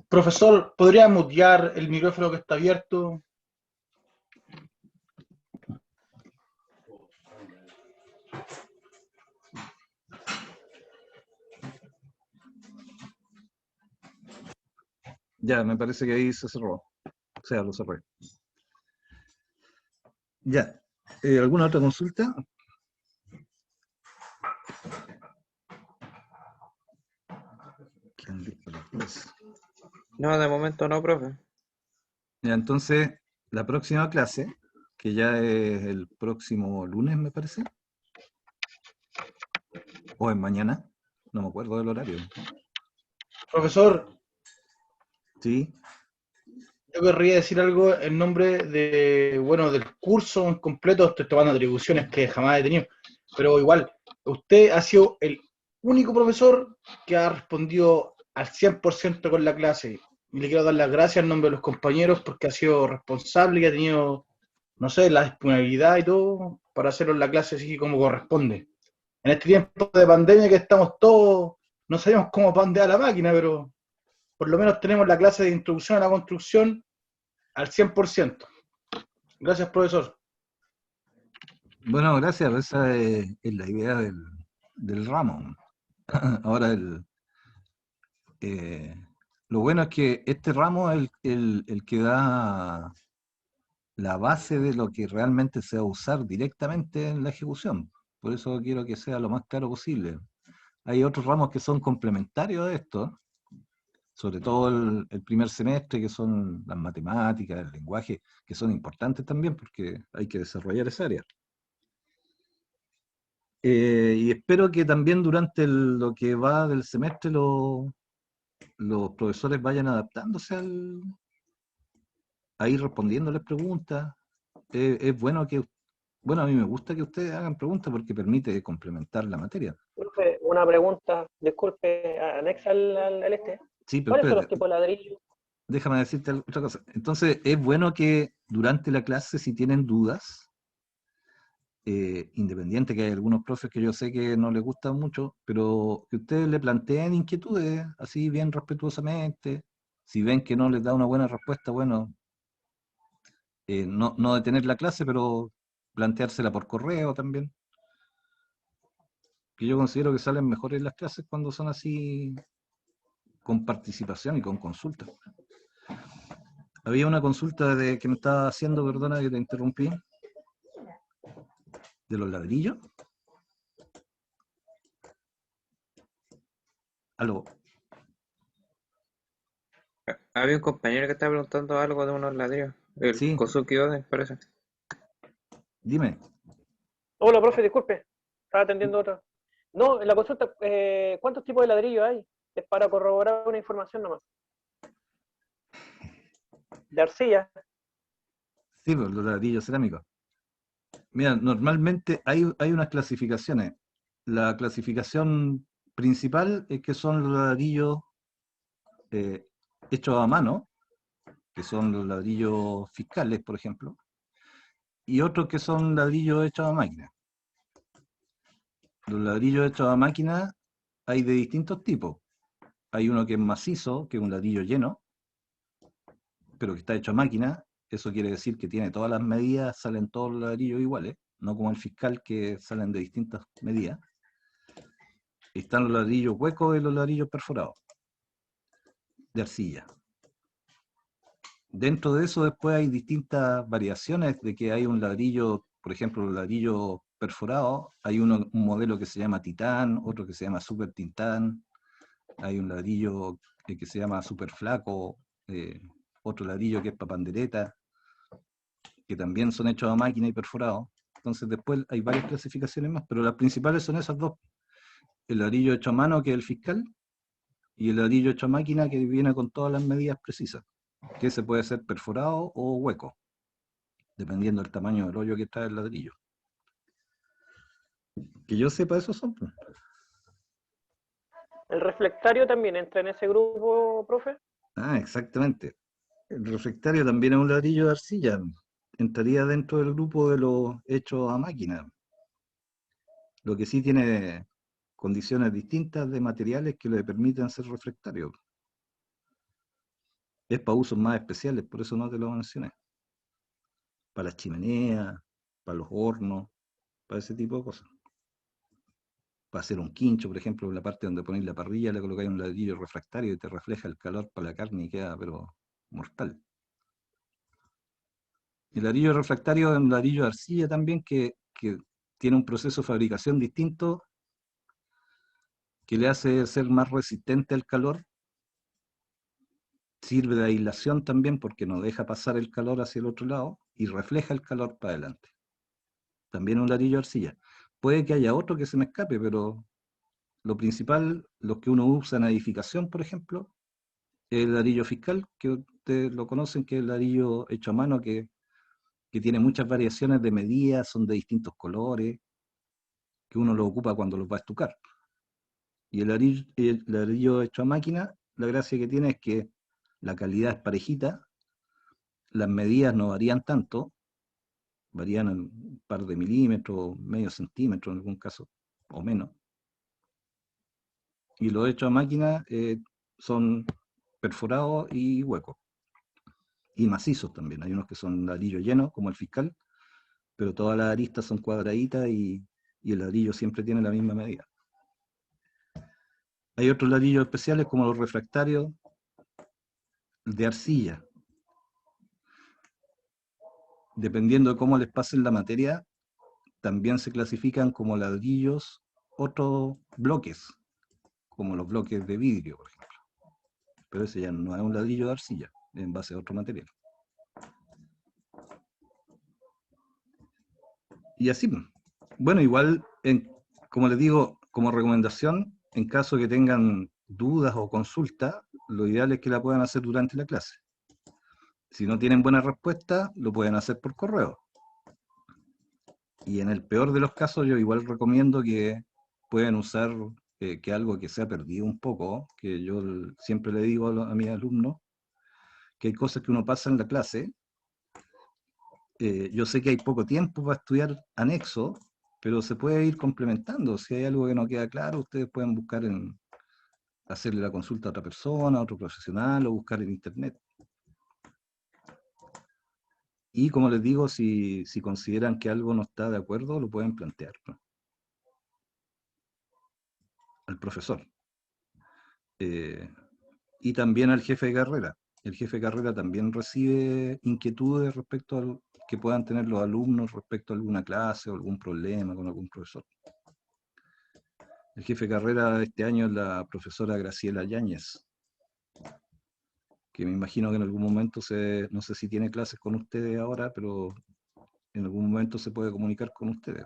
Profesor, ¿podría mutear el micrófono que está abierto? Ya, me parece que ahí se cerró. O sea, lo cerré. Ya. ¿Alguna otra consulta? ¿Quién dijo las dos? No, de momento no, profe. Ya, entonces, la próxima clase, que ya es el próximo lunes, me parece, o es mañana, no me acuerdo del horario. Profesor, Sí, yo querría decir algo en nombre del curso en completo. Estoy tomando atribuciones que jamás he tenido, pero igual, usted ha sido el único profesor que ha respondido al 100% con la clase. Y le quiero dar las gracias en nombre de los compañeros porque ha sido responsable y ha tenido, no sé, la disponibilidad y todo para hacerlo en la clase así como corresponde. En este tiempo de pandemia que estamos todos, no sabemos cómo pandear la máquina, pero por lo menos tenemos la clase de introducción a la construcción al 100%. Gracias, profesor. bueno, gracias, esa es la idea del ramo. Ahora, lo bueno es que este ramo es el que da la base de lo que realmente se va a usar directamente en la ejecución. Por eso quiero que sea lo más claro posible. Hay otros ramos que son complementarios a esto, sobre todo el primer semestre, que son las matemáticas, el lenguaje, que son importantes también porque hay que desarrollar esa área. Y espero que también durante lo que va del semestre los profesores vayan adaptándose a ir respondiéndoles preguntas. Es bueno bueno, a mí me gusta que ustedes hagan preguntas porque permite complementar la materia. Profe, una pregunta, disculpe, anexa al este. Sí, pero ¿Cuáles son los espérate, tipos de ladrillo? déjame decirte otra cosa. Entonces, es bueno que durante la clase, si tienen dudas, independiente que hay algunos profes que yo sé que no les gustan mucho, pero que ustedes le planteen inquietudes, así bien respetuosamente. Si ven que no les da una buena respuesta, bueno, no detener la clase, pero planteársela por correo también. Que yo considero que salen mejores las clases cuando son así, con participación y con consulta. Había una consulta que me estaba haciendo, perdona que te interrumpí, de los ladrillos. Algo. Había un compañero que estaba preguntando algo de unos ladrillos. El Sí, Kosuki Oden, parece. dime. Hola, profe, disculpe, estaba atendiendo otra. No, en la consulta, ¿cuántos tipos de ladrillo hay? Es para corroborar una información nomás. De arcilla. Sí, pues, los ladrillos cerámicos. Mira, normalmente hay unas clasificaciones. La clasificación principal es que son los ladrillos eh, hechos a mano, que son los ladrillos fiscales, por ejemplo, y otros que son ladrillos hechos a máquina. Los ladrillos hechos a máquina hay de distintos tipos. Hay uno que es macizo, que es un ladrillo lleno, pero que está hecho a máquina. Eso quiere decir que tiene todas las medidas, salen todos los ladrillos iguales, no como el fiscal que salen de distintas medidas. Están los ladrillos huecos y los ladrillos perforados, de arcilla. Dentro de eso después hay distintas variaciones de que hay un ladrillo, por ejemplo, el ladrillo perforado, hay un modelo que se llama Titán, otro que se llama Super Titán, hay un ladrillo que se llama Super Flaco, otro ladrillo que es para pandereta, que también son hechos a máquina y perforados. Entonces después hay varias clasificaciones más, pero las principales son esas dos. El ladrillo hecho a mano, que es el fiscal, y el ladrillo hecho a máquina, que viene con todas las medidas precisas, que se puede ser perforado o hueco, dependiendo del tamaño del hoyo que trae el ladrillo. Que yo sepa, esos son. ¿El reflectario también entra en ese grupo, profe? Ah, exactamente. El reflectario también es un ladrillo de arcilla. Entraría dentro del grupo de los hechos a máquina. Lo que sí tiene condiciones distintas de materiales que le permiten ser reflectario. Es para usos más especiales, por eso no te lo mencioné. Para las chimeneas, para los hornos, para ese tipo de cosas. Para hacer un quincho, por ejemplo, en la parte donde ponéis la parrilla, le colocáis un ladrillo refractario y te refleja el calor para la carne y queda, pero mortal. El ladrillo refractario es un ladrillo de arcilla también que tiene un proceso de fabricación distinto que le hace ser más resistente al calor. Sirve de aislación también porque no deja pasar el calor hacia el otro lado y refleja el calor para adelante. También un ladrillo de arcilla. Puede que haya otro que se me escape, pero lo principal, los que uno usa en edificación, por ejemplo, es el ladrillo fiscal, que ustedes lo conocen, que es el ladrillo hecho a mano, que tiene muchas variaciones de medidas, son de distintos colores, que uno lo ocupa cuando los va a estucar. Y el ladrillo hecho a máquina, la gracia que tiene es que la calidad es parejita, las medidas no varían tanto, varían en un par de milímetros, medio centímetro en algún caso, o menos. Y los hechos a máquina son perforados y huecos. Y macizos también. Hay unos que son ladrillo lleno, como el fiscal, pero todas las aristas son cuadraditas y el ladrillo siempre tiene la misma medida. Hay otros ladrillos especiales como los refractarios de arcilla. Dependiendo de cómo les pasen la materia, también se clasifican como ladrillos otros bloques, como los bloques de vidrio, por ejemplo. Pero ese ya no es un ladrillo de arcilla, es en base a otro material. Y así, bueno, igual, como les digo, como recomendación, en caso que tengan dudas o consultas, lo ideal es que la puedan hacer durante la clase. Si no tienen buena respuesta, lo pueden hacer por correo. Y en el peor de los casos, yo igual recomiendo que pueden usar que algo que se ha perdido un poco, que yo siempre le digo a mis alumnos, que hay cosas que uno pasa en la clase. Yo sé que hay poco tiempo para estudiar anexo, pero se puede ir complementando. Si hay algo que no queda claro, ustedes pueden buscar hacerle la consulta a otra persona, a otro profesional, o buscar en internet. Y como les digo, si consideran que algo no está de acuerdo, lo pueden plantear, ¿no?, al profesor. Y también al jefe de carrera. El jefe de carrera también recibe inquietudes respecto a que puedan tener los alumnos respecto a alguna clase o algún problema con algún profesor. El jefe de carrera de este año es la profesora Graciela Yáñez, que me imagino que en algún momento, no sé si tiene clases con ustedes ahora, pero en algún momento se puede comunicar con ustedes.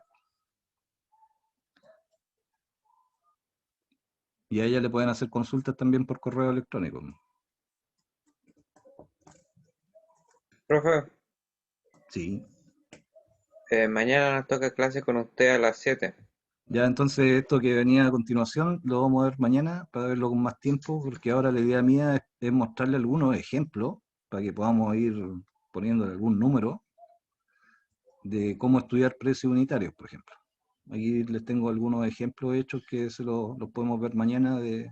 Y a ella le pueden hacer consultas también por correo electrónico. Profe, Sí. mañana nos toca clase con usted a las 7. Ya, entonces esto que venía a continuación lo vamos a ver mañana para verlo con más tiempo, porque ahora la idea mía es mostrarle algunos ejemplos para que podamos ir poniéndole algún número de cómo estudiar precios unitarios, por ejemplo. Aquí les tengo algunos ejemplos hechos que los podemos ver mañana de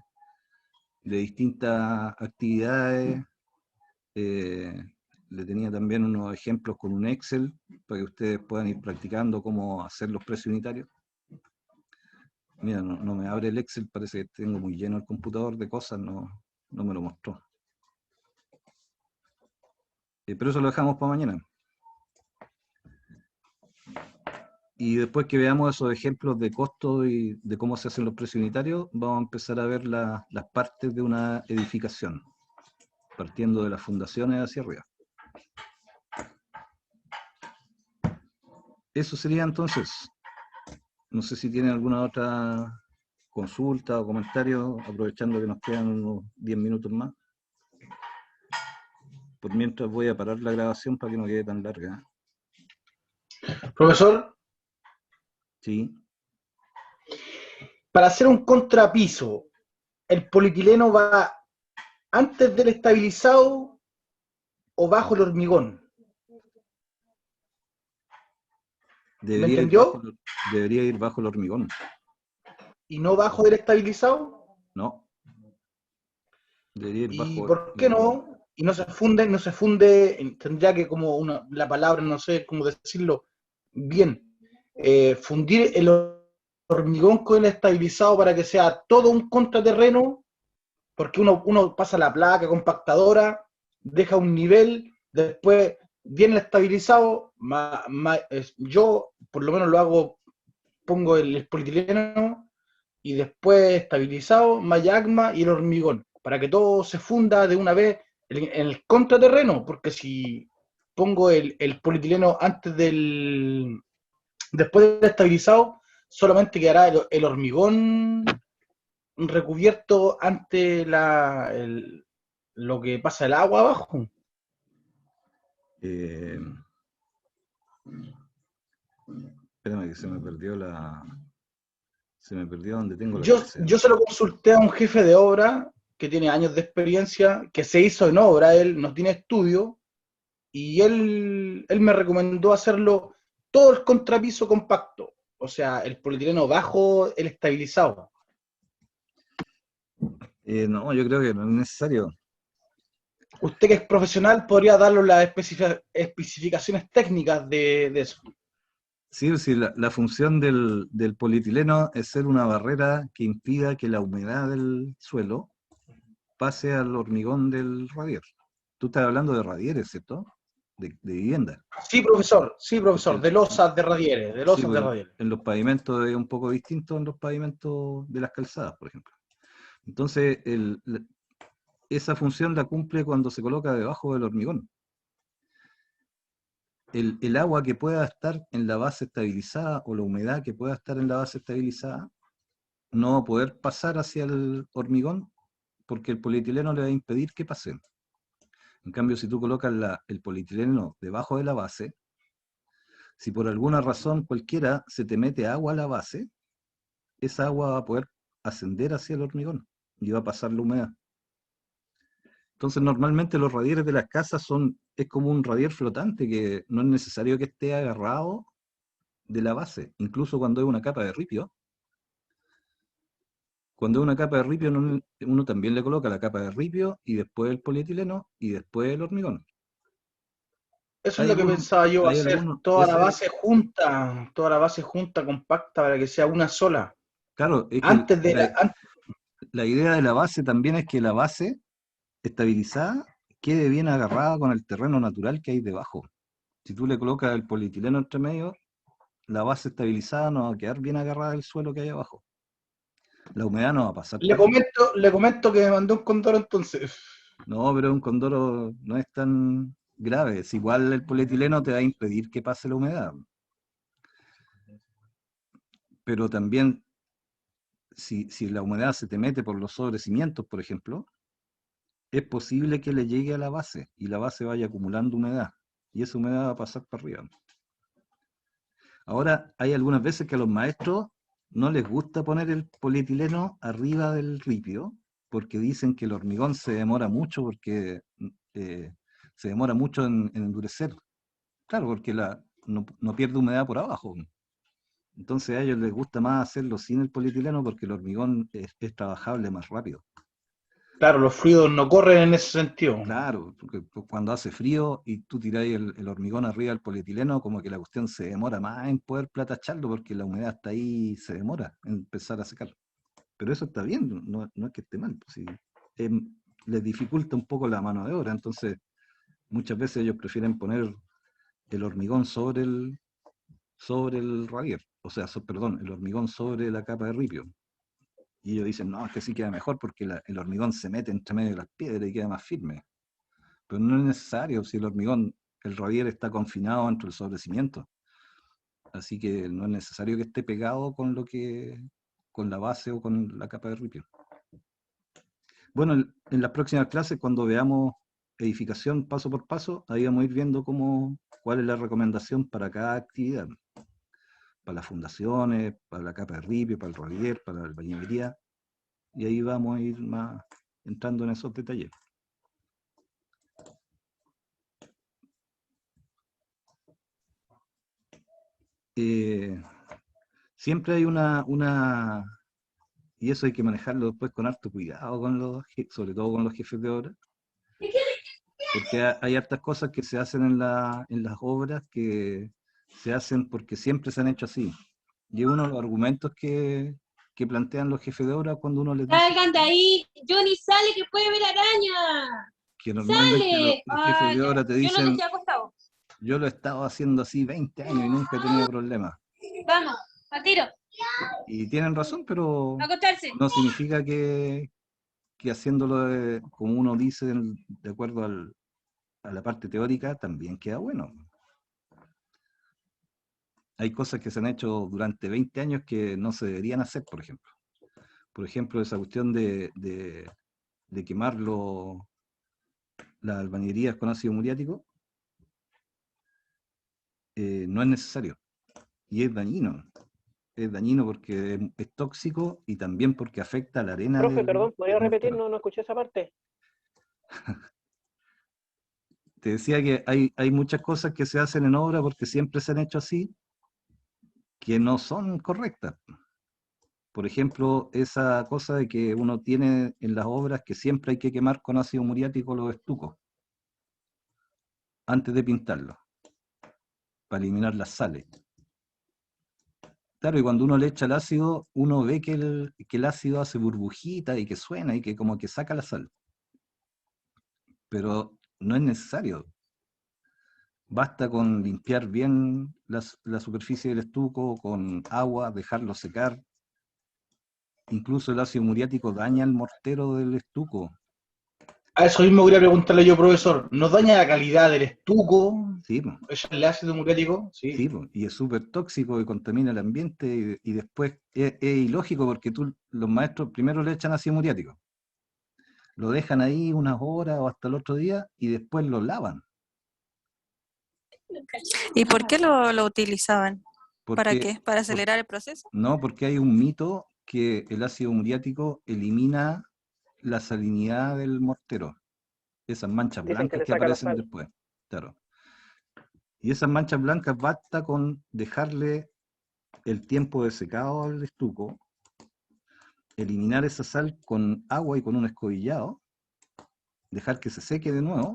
distintas actividades. Le tenía también unos ejemplos con un Excel para que ustedes puedan ir practicando cómo hacer los precios unitarios. Mira, no me abre el Excel, parece que tengo muy lleno el computador de cosas, no me lo mostró. Pero eso lo dejamos para mañana. Y después que veamos esos ejemplos de costo y de cómo se hacen los precios unitarios, vamos a empezar a ver las partes de una edificación, partiendo de las fundaciones hacia arriba. Eso sería entonces. No sé si tienen alguna otra consulta o comentario, aprovechando que nos quedan unos 10 minutos más. Por mientras voy a parar la grabación para que no quede tan larga. Profesor, Sí. para hacer un contrapiso, ¿el polietileno va antes del estabilizado o bajo el hormigón? ¿Me entendió? Debería ir bajo el hormigón. ¿Y no bajo del estabilizado? No. Debería ir ¿Y bajo por qué el hormigón. no? Y no se funde, tendría que como la palabra, no sé cómo decirlo bien, fundir el hormigón con el estabilizado para que sea todo un contraterreno, porque uno pasa la placa compactadora, deja un nivel, después viene el estabilizado, yo por lo menos lo hago, pongo el polietileno y después estabilizado, magma y el hormigón, para que todo se funda de una vez en el contraterreno, porque si pongo el polietileno después del estabilizado, solamente quedará el hormigón recubierto ante lo que pasa el agua abajo. Espérame que se me perdió donde tengo la Yo clase. se lo consulté a un jefe de obra que tiene años de experiencia, que se hizo en obra, él no tiene estudio, y él me recomendó hacerlo todo el contrapiso compacto, o sea, el polietileno bajo el estabilizado. No, yo creo que no es necesario. Usted que es profesional podría darle las especificaciones técnicas de eso. Sí, la función del polietileno es ser una barrera que impida que la humedad del suelo pase al hormigón del radier. Tú estás hablando de radieres, ¿cierto? De vivienda. Sí, profesor, Porque de losas de radieres, sí, pues, en los pavimentos es un poco distinto en los pavimentos de las calzadas, por ejemplo. Entonces, esa función la cumple cuando se coloca debajo del hormigón. El agua que pueda estar en la base estabilizada o la humedad que pueda estar en la base estabilizada no va a poder pasar hacia el hormigón porque el polietileno le va a impedir que pase. En cambio, si tú colocas el polietileno debajo de la base, si por alguna razón cualquiera se te mete agua a la base, esa agua va a poder ascender hacia el hormigón y va a pasar la humedad. Entonces, normalmente los radieres de las casas es como un radier flotante que no es necesario que esté agarrado de la base, incluso cuando es una capa de ripio. Cuando es una capa de ripio, uno también le coloca la capa de ripio y después el polietileno y después el hormigón. Eso es lo que pensaba yo, hacer toda la base junta, compacta, para que sea una sola. Claro, es que la idea de la base también es que la base estabilizada quede bien agarrada con el terreno natural que hay debajo. Si tú le colocas el polietileno entre medio, la base estabilizada no va a quedar bien agarrada del suelo que hay abajo. La humedad no va a pasar. Le comento que me mandó un condoro entonces. No, pero un condoro no es tan grave. Es igual el polietileno te va a impedir que pase la humedad. Pero también, si la humedad se te mete por los sobrecimientos, por ejemplo, es posible que le llegue a la base y la base vaya acumulando humedad. Y esa humedad va a pasar para arriba. Ahora, hay algunas veces que a los maestros no les gusta poner el polietileno arriba del ripio, porque dicen que el hormigón se demora mucho, porque se demora mucho en endurecer. Claro, porque no pierde humedad por abajo. Entonces a ellos les gusta más hacerlo sin el polietileno porque el hormigón es trabajable más rápido. Claro, los fluidos no corren en ese sentido. Claro, porque cuando hace frío y tú tiráis el hormigón arriba del polietileno, como que la cuestión se demora más en poder platacharlo porque la humedad está ahí y se demora en empezar a secar. Pero eso está bien, no es que esté mal, pues sí. Les dificulta un poco la mano de obra, entonces muchas veces ellos prefieren poner el hormigón sobre el radier, o sea, perdón, el hormigón sobre la capa de ripio. Y ellos dicen, no, es que sí queda mejor porque el hormigón se mete entre medio de las piedras y queda más firme. Pero no es necesario, si el hormigón, el rodier está confinado entre el sobrecimiento. Así que no es necesario que esté pegado con la base o con la capa de ripio. Bueno, en las próximas clases, cuando veamos edificación paso por paso, ahí vamos a ir viendo cuál es la recomendación para cada actividad. Para las fundaciones, para la capa de ripio, para el rodier, para la albañilería. Y ahí vamos a ir más entrando en esos detalles. Siempre hay y eso hay que manejarlo después con harto cuidado, sobre todo con los jefes de obra, porque hay hartas cosas que se hacen en las obras que se hacen porque siempre se han hecho así. Y uno de los argumentos que plantean los jefes de obra cuando uno les dice ¡Salgan de ahí! ¡Johnny, sale que puede ver araña! que normalmente ¡Sale! los jefes de obra te Yo no te dicen, estoy acostado. yo lo he estado haciendo así 20 años y nunca he tenido problemas. Vamos, al tiro, Y tienen razón, pero a acostarse. no significa que haciéndolo como uno dice, de acuerdo a la parte teórica, también queda bueno. Hay cosas que se han hecho durante 20 años que no se deberían hacer, por ejemplo. Por ejemplo, esa cuestión de quemar las albañilerías con ácido muriático, no es necesario. Y es dañino. Es dañino porque es tóxico y también porque afecta a la arena Profe, perdón, ¿podría del repetir? mortero. No escuché esa parte. Te decía que hay muchas cosas que se hacen en obra porque siempre se han hecho así, que no son correctas. Por ejemplo, esa cosa de que uno tiene en las obras que siempre hay que quemar con ácido muriático los estucos antes de pintarlos, para eliminar las sales. Claro, y cuando uno le echa el ácido, uno ve que el ácido hace burbujitas y que suena y que como que saca la sal. Pero no es necesario. Basta con limpiar bien la superficie del estuco con agua, dejarlo secar. Incluso el ácido muriático daña el mortero del estuco. A eso mismo quería preguntarle yo, profesor. ¿No daña la calidad del estuco? Sí, po, ¿El ácido muriático? Sí. sí, po, y es súper tóxico y contamina el ambiente y después es ilógico porque los maestros primero le echan ácido muriático. Lo dejan ahí unas horas o hasta el otro día y después lo lavan. ¿Y por qué lo utilizaban? ¿Para Porque, qué? ¿Para por- acelerar el proceso? no, porque hay un mito que el ácido muriático elimina la salinidad del mortero. Esas manchas Dicen que blancas le que saca la aparecen sal. después. Claro. Y esas manchas blancas basta con dejarle el tiempo de secado al estuco, eliminar esa sal con agua y con un escobillado, dejar que se seque de nuevo,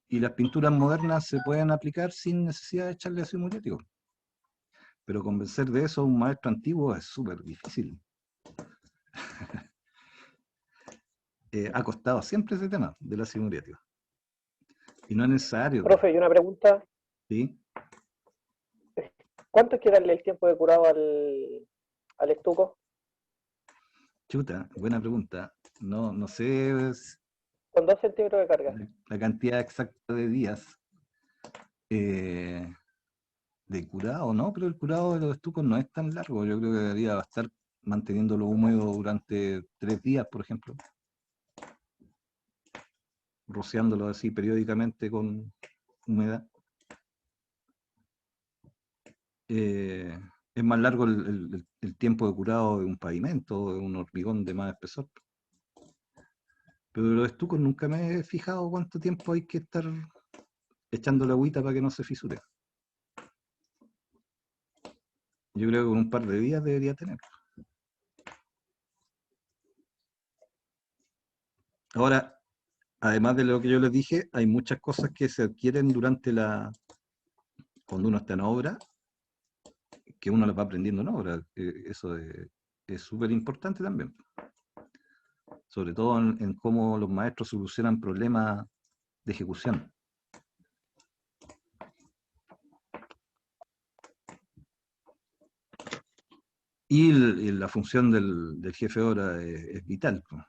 y las pinturas modernas se pueden aplicar sin necesidad de echarle ácido muriático. Pero convencer de eso a un maestro antiguo es súper difícil. Ha costado siempre ese tema del ácido muriático. Y no es necesario, Profe, y una pregunta. ¿sí? ¿Cuánto hay que darle el tiempo de curado al estuco? Chuta, buena pregunta. No sé Con 2 centímetros de carga. la cantidad exacta de días eh, de curado, ¿no? Pero el curado de los estucos no es tan largo. Yo creo que debería estar manteniéndolo húmedo durante 3 días, por ejemplo. Rociándolo así periódicamente con humedad. Es más largo el tiempo de curado de un pavimento o de un hormigón de más espesor. Pero los estucos nunca me he fijado cuánto tiempo hay que estar echando la agüita para que no se fisure. Yo creo que con un par de días debería tener. Ahora, además de lo que yo les dije, hay muchas cosas que se adquieren cuando uno está en obra, que uno las va aprendiendo en obra. Eso es súper importante también. Sobre todo en cómo los maestros solucionan problemas de ejecución. Y la función del jefe de obra es vital, pues,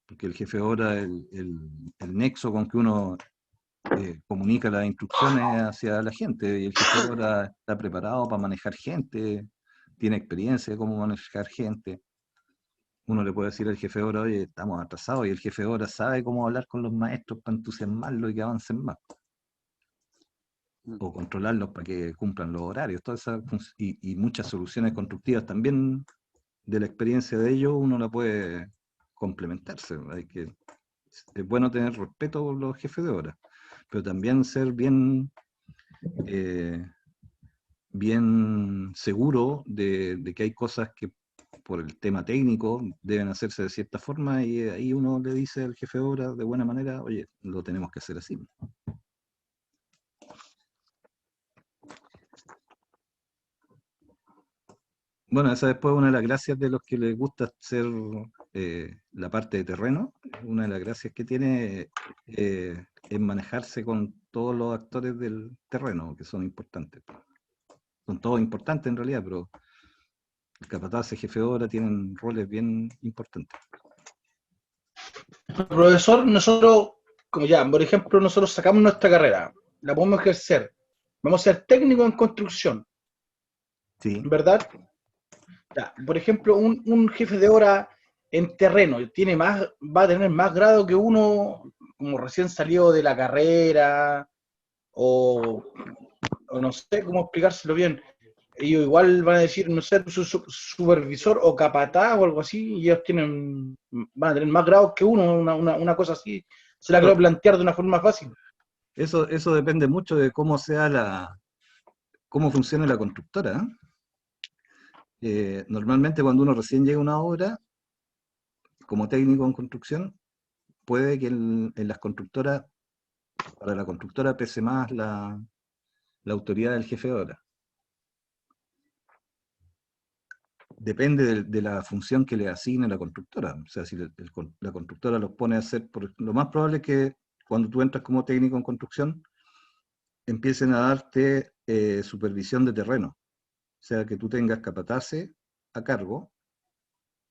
porque el jefe de obra es el nexo con que uno comunica las instrucciones hacia la gente, y el jefe de obra está preparado para manejar gente, tiene experiencia de cómo manejar gente. Uno le puede decir al jefe de obra, oye, estamos atrasados, y el jefe de obra sabe cómo hablar con los maestros para entusiasmarlos y que avancen más, o controlarlos para que cumplan los horarios, y muchas soluciones constructivas también de la experiencia de ellos uno la puede complementarse. Es bueno tener respeto por los jefes de obra, pero también ser eh, bien seguro de que hay cosas que por el tema técnico deben hacerse de cierta forma, y ahí uno le dice al jefe de obra de buena manera, oye, lo tenemos que hacer así. Bueno, esa después es una de las gracias de los que les gusta hacer la parte de terreno. Una de las gracias que tiene es manejarse con todos los actores del terreno, que son importantes. Son todos importantes en realidad, pero el capataz y el jefe de obra tienen roles bien importantes. Profesor, nosotros, como ya, por ejemplo, nosotros sacamos nuestra carrera, la podemos ejercer, vamos a ser técnicos en construcción, Sí. ¿verdad? Ya, por ejemplo, un jefe de obra en terreno va a tener más grado que uno como recién salió de la carrera, o no sé cómo explicárselo bien. Ellos igual van a decir, no sé, supervisor o capataz o algo así, y ellos van a tener más grados que uno, una cosa así. Se la quiero plantear de una forma fácil. Eso depende mucho de cómo cómo funcione la constructora. Normalmente cuando uno recién llega a una obra, como técnico en construcción, puede que en las constructoras, para la constructora pese más la autoridad del jefe de obra. Depende de la función que le asigne la constructora. O sea, si la constructora los pone a hacer, lo más probable es que cuando tú entras como técnico en construcción, empiecen a darte supervisión de terreno. O sea, que tú tengas capataces a cargo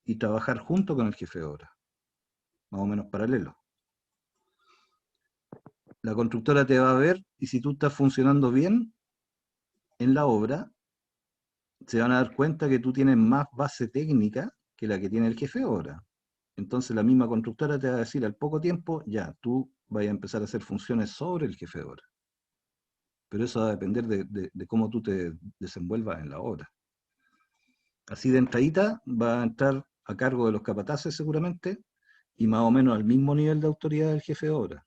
y trabajar junto con el jefe de obra, más o menos paralelo. La constructora te va a ver, y si tú estás funcionando bien en la obra, se van a dar cuenta que tú tienes más base técnica que la que tiene el jefe de obra. Entonces la misma constructora te va a decir al poco tiempo, ya, tú vas a empezar a hacer funciones sobre el jefe de obra. Pero eso va a depender de cómo tú te desenvuelvas en la obra. Así de entradita va a entrar a cargo de los capataces seguramente, y más o menos al mismo nivel de autoridad del jefe de obra.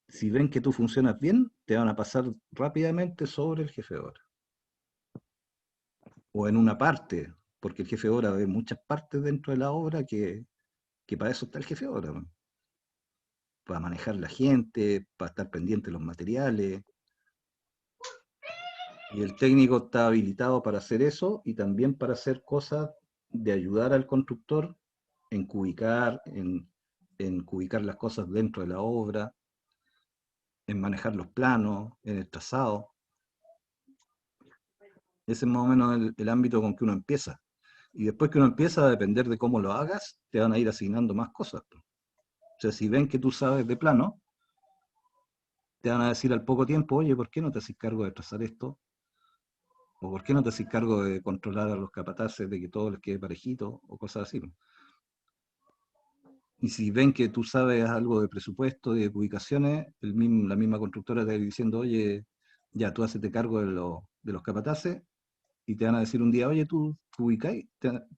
Si ven que tú funcionas bien, te van a pasar rápidamente sobre el jefe de obra. O en una parte, porque el jefe de obra ve muchas partes dentro de la obra que para eso está el jefe de obra, ¿no? Para manejar la gente, para estar pendiente de los materiales. Y el técnico está habilitado para hacer eso, y también para hacer cosas de ayudar al constructor en cubicar las cosas dentro de la obra, en manejar los planos, en el trazado. Ese es más o menos el ámbito con que uno empieza. Y después que uno empieza, a depender de cómo lo hagas, te van a ir asignando más cosas. O sea, si ven que tú sabes de plano, te van a decir al poco tiempo, oye, ¿por qué no te haces cargo de trazar esto? ¿O por qué no te haces cargo de controlar a los capataces, de que todo les quede parejito? O cosas así. Y si ven que tú sabes algo de presupuesto y de ubicaciones, la misma constructora te va a ir diciendo, oye, ya, tú hacete cargo de los capataces, y te van a decir un día, oye, ¿tú ubicáis?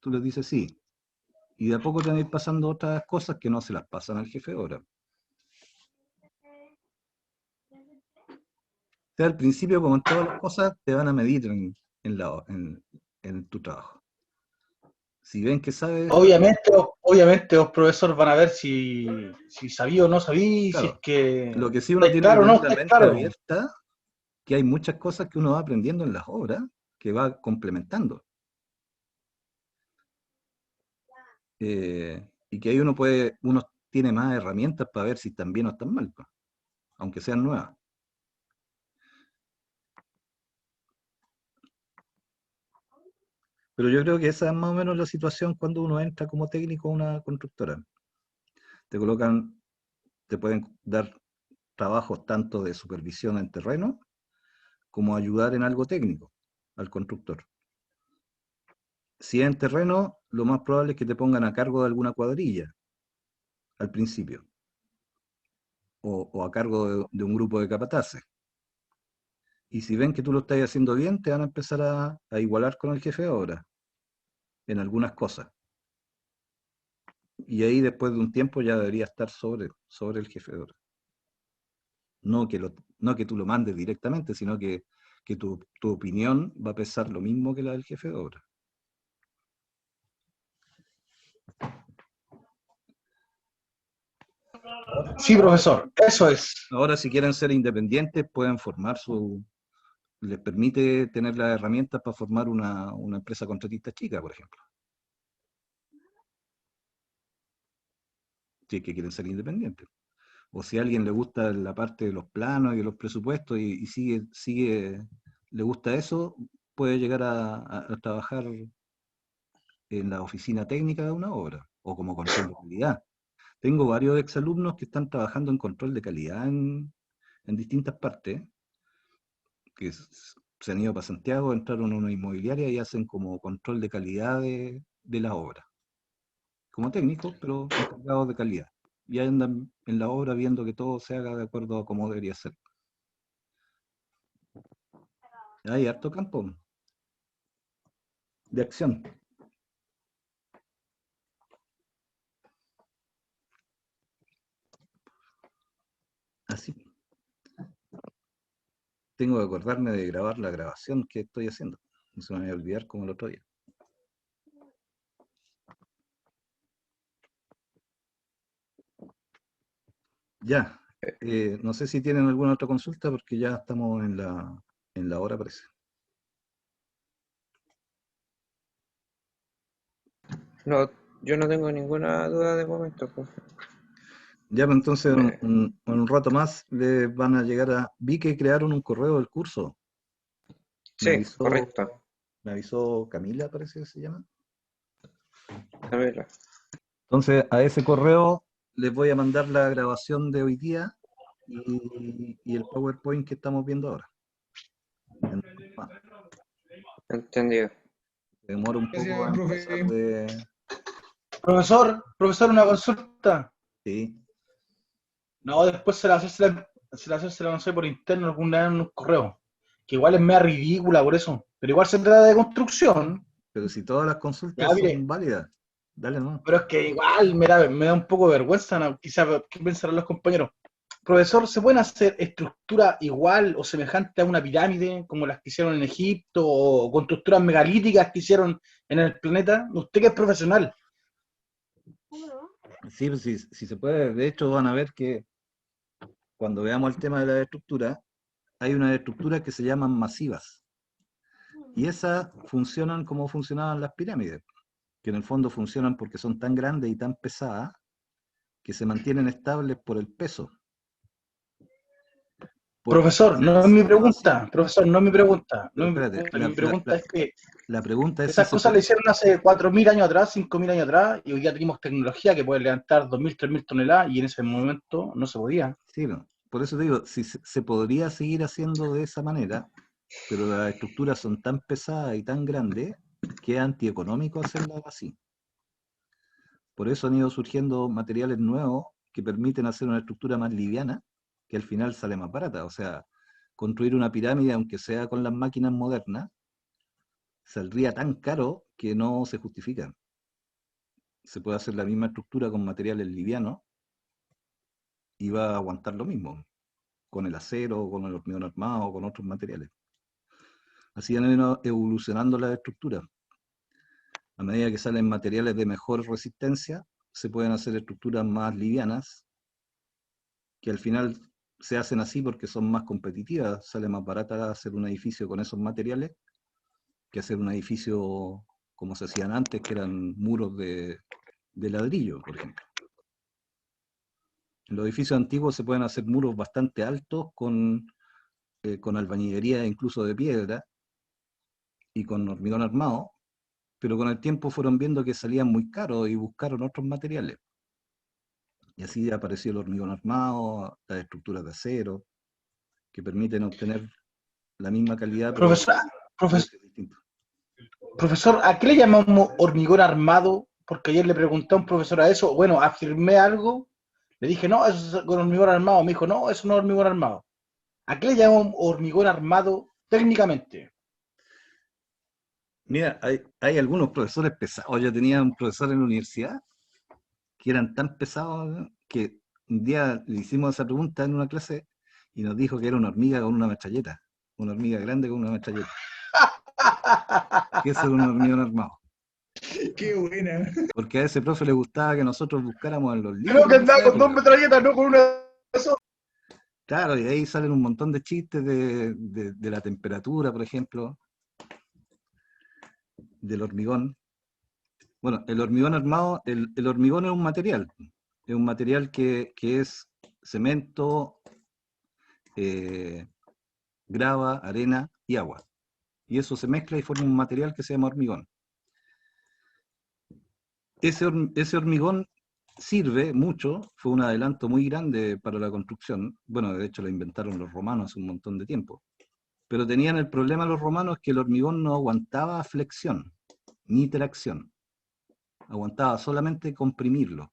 Tú les dices sí. Y de a poco te van a ir pasando otras cosas que no se las pasan al jefe de obra. O sea, al principio, como en todas las cosas, te van a medir en tu trabajo. Si ven que sabe, Obviamente los profesores van a ver si sabía o no sabía, si es claro, que lo que sí uno estáis tiene que claro o no tener la estáis mente claro. abierta, que hay muchas cosas que uno va aprendiendo en las obras, que va complementando. Y que ahí uno tiene más herramientas para ver si están bien o están mal, pues, aunque sean nuevas. Pero yo creo que esa es más o menos la situación cuando uno entra como técnico a una constructora. Te colocan, te pueden dar trabajos tanto de supervisión en terreno como ayudar en algo técnico al constructor. Si es en terreno, lo más probable es que te pongan a cargo de alguna cuadrilla al principio, o a cargo de un grupo de capataces. Y si ven que tú lo estás haciendo bien, te van a empezar a igualar con el jefe de obra en algunas cosas. Y ahí después de un tiempo ya debería estar sobre el jefe de obra. No que tú lo mandes directamente, sino que tu opinión va a pesar lo mismo que la del jefe de obra. Sí, profesor, eso es. Ahora, si quieren ser independientes, pueden formar les permite tener las herramientas para formar una empresa contratista chica, por ejemplo. Si es que quieren ser independientes. O si a alguien le gusta la parte de los planos y de los presupuestos y le gusta eso, puede llegar a trabajar en la oficina técnica de una obra o como control de calidad. Tengo varios exalumnos que están trabajando en control de calidad en distintas partes, que se han ido para Santiago, entraron a una inmobiliaria y hacen como control de calidad de la obra. Como técnicos, pero encargados de calidad. Y andan en la obra viendo que todo se haga de acuerdo a cómo debería ser. Hay harto campo de acción. Así. Tengo que acordarme de grabar la grabación que estoy haciendo. No se me va a olvidar como el otro día. Ya. No sé si tienen alguna otra consulta porque ya estamos en la hora, parece. No, yo no tengo ninguna duda de momento, pues. Ya, pues entonces Me- en un rato más les van a llegar a... Vi que crearon un correo del curso. Me Sí, avisó, correcto. me avisó Camila, parece que se llama. Camila. Entonces a ese correo les voy a mandar la grabación de hoy día y el PowerPoint que estamos viendo ahora. Entendido. Demora un poco Gracias, en pasar profe. de... Profesor, una consulta. Sí, No, después se la no sé, por interno alguna vez en un correo. Que igual es media ridícula por eso. Pero igual se trata de construcción. pero si todas las Ya, consultas mire, son válidas, dale, ¿no? pero es que igual me da un poco de vergüenza, ¿no? Quizás, ¿qué pensarán los compañeros? Profesor, ¿se pueden hacer estructuras igual o semejantes a una pirámide, como las que hicieron en Egipto, o con estructuras megalíticas que hicieron en el planeta? Usted que es profesional. Sí, pues si se puede. De hecho, van a ver que cuando veamos el tema de la estructura, hay unas estructuras que se llaman masivas. Y esas funcionan como funcionaban las pirámides, que en el fondo funcionan porque son tan grandes y tan pesadas que se mantienen estables por el peso. Porque Profesor, el no es mi sistema masivo. pregunta. Profesor, no es mi pregunta. No Pero es mi espérate, pregunta. Mi pregunta es que la pregunta es si esas se cosas le puede. hicieron hace 4.000 años atrás, 5.000 años atrás, y hoy ya tenemos tecnología que puede levantar 2.000, 3.000 toneladas, y en ese momento no se podía. Sí, no. Por eso te digo, si se podría seguir haciendo de esa manera, pero las estructuras son tan pesadas y tan grandes que es antieconómico hacerlas así. Por eso han ido surgiendo materiales nuevos que permiten hacer una estructura más liviana, que al final sale más barata. O sea, construir una pirámide, aunque sea con las máquinas modernas, saldría tan caro que no se justifica. Se puede hacer la misma estructura con materiales livianos y va a aguantar lo mismo, con el acero, con el hormigón armado, con otros materiales. Así han ido evolucionando las estructuras. A medida que salen materiales de mejor resistencia, se pueden hacer estructuras más livianas, que al final se hacen así porque son más competitivas. Sale más barata hacer un edificio con esos materiales que hacer un edificio como se hacían antes, que eran muros de ladrillo, por ejemplo. En los edificios antiguos se pueden hacer muros bastante altos con albañilería incluso de piedra y con hormigón armado, pero con el tiempo fueron viendo que salían muy caros y buscaron otros materiales. Y así apareció el hormigón armado, las estructuras de acero, que permiten obtener la misma calidad, pero distinto. Profesor, ¿a qué le llamamos hormigón armado? Porque ayer le pregunté a un profesor a eso, bueno, afirmé algo, le dije, no, eso es con hormigón armado, me dijo, no, eso no es hormigón armado. ¿A qué le llamamos hormigón armado técnicamente? Mira, hay algunos profesores pesados. Yo tenía un profesor en la universidad que eran tan pesados, ¿no?, que un día le hicimos esa pregunta en una clase y nos dijo que era una hormiga con una metralleta, una hormiga grande con una metralleta. Que eso era un hormigón armado. Qué buena. Porque a ese profe le gustaba que nosotros buscáramos en los libros. Creo que andaba con 2 metralletas, no con una. Claro, y de ahí salen un montón de chistes de la temperatura, por ejemplo, del hormigón. Bueno, el hormigón armado, el hormigón es un material que es cemento, grava, arena y agua. Y eso se mezcla y forma un material que se llama hormigón. Ese hormigón sirve mucho, fue un adelanto muy grande para la construcción. Bueno, de hecho lo inventaron los romanos hace un montón de tiempo. Pero tenían el problema los romanos que el hormigón no aguantaba flexión ni tracción. Aguantaba solamente comprimirlo.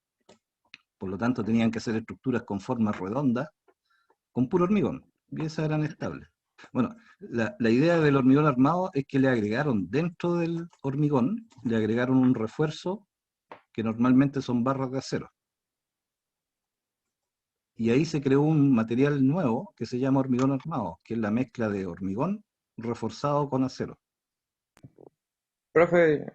Por lo tanto tenían que hacer estructuras con formas redondas con puro hormigón. Y esas eran estables. Bueno, la idea del hormigón armado es que le agregaron dentro del hormigón, le agregaron un refuerzo que normalmente son barras de acero. Y ahí se creó un material nuevo que se llama hormigón armado, que es la mezcla de hormigón reforzado con acero. Profe,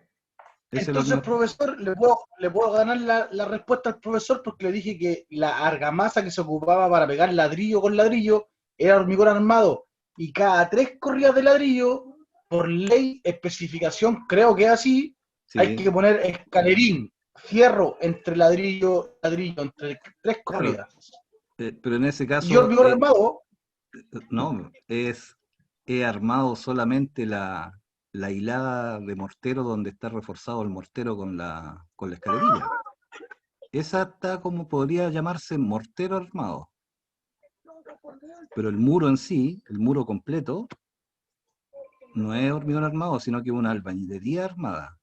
Entonces, profesor, le puedo ganar la respuesta al profesor porque le dije que la argamasa que se ocupaba para pegar ladrillo con ladrillo era hormigón armado. Y cada 3 corridas de ladrillo, por ley, especificación, creo que es así, sí, hay que poner escalerín, fierro entre ladrillo, entre 3 corridas. Claro, pero en ese caso... ¿Y hormigón armado? No, he armado solamente la hilada de mortero donde está reforzado el mortero con la escalerilla. Esa está como podría llamarse mortero armado. Pero el muro en sí, el muro completo, no es hormigón armado, sino que es una albañilería armada.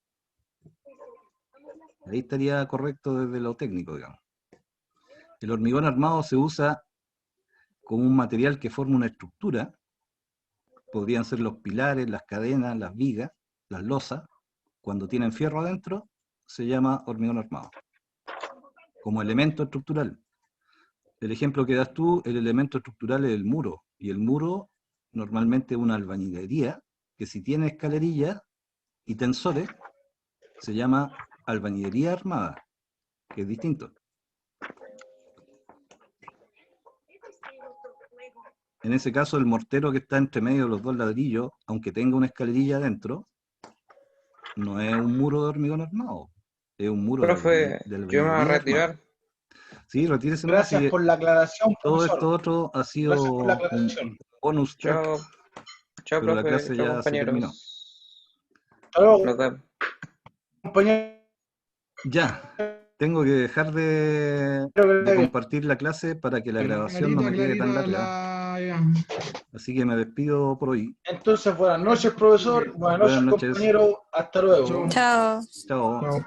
Ahí estaría correcto desde lo técnico, digamos. El hormigón armado se usa como un material que forma una estructura. Podrían ser los pilares, las cadenas, las vigas, las losas. Cuando tienen fierro adentro, se llama hormigón armado. Como elemento estructural. El ejemplo que das tú, el elemento estructural es el muro. Y el muro normalmente es una albañilería, que si tiene escalerilla y tensores, se llama albañilería armada, que es distinto. En ese caso, el mortero que está entre medio de los 2 ladrillos, aunque tenga una escalerilla adentro, no es un muro de hormigón armado. Es un muro profe, de yo me voy a retirar. armada. Sí, retírese. Gracias por la aclaración, todo profesor. esto otro ha sido un bonus track. Chao, pero profe, la clase chao, ya compañeros. Hasta luego, Nos vemos. compañero. Ya, tengo que dejar de compartir la clase para que la grabación no me quede tan larga. Así que me despido por hoy. Entonces, buenas noches, profesor. Buenas noches, compañero. Hasta luego. Chao. Chao. Chao.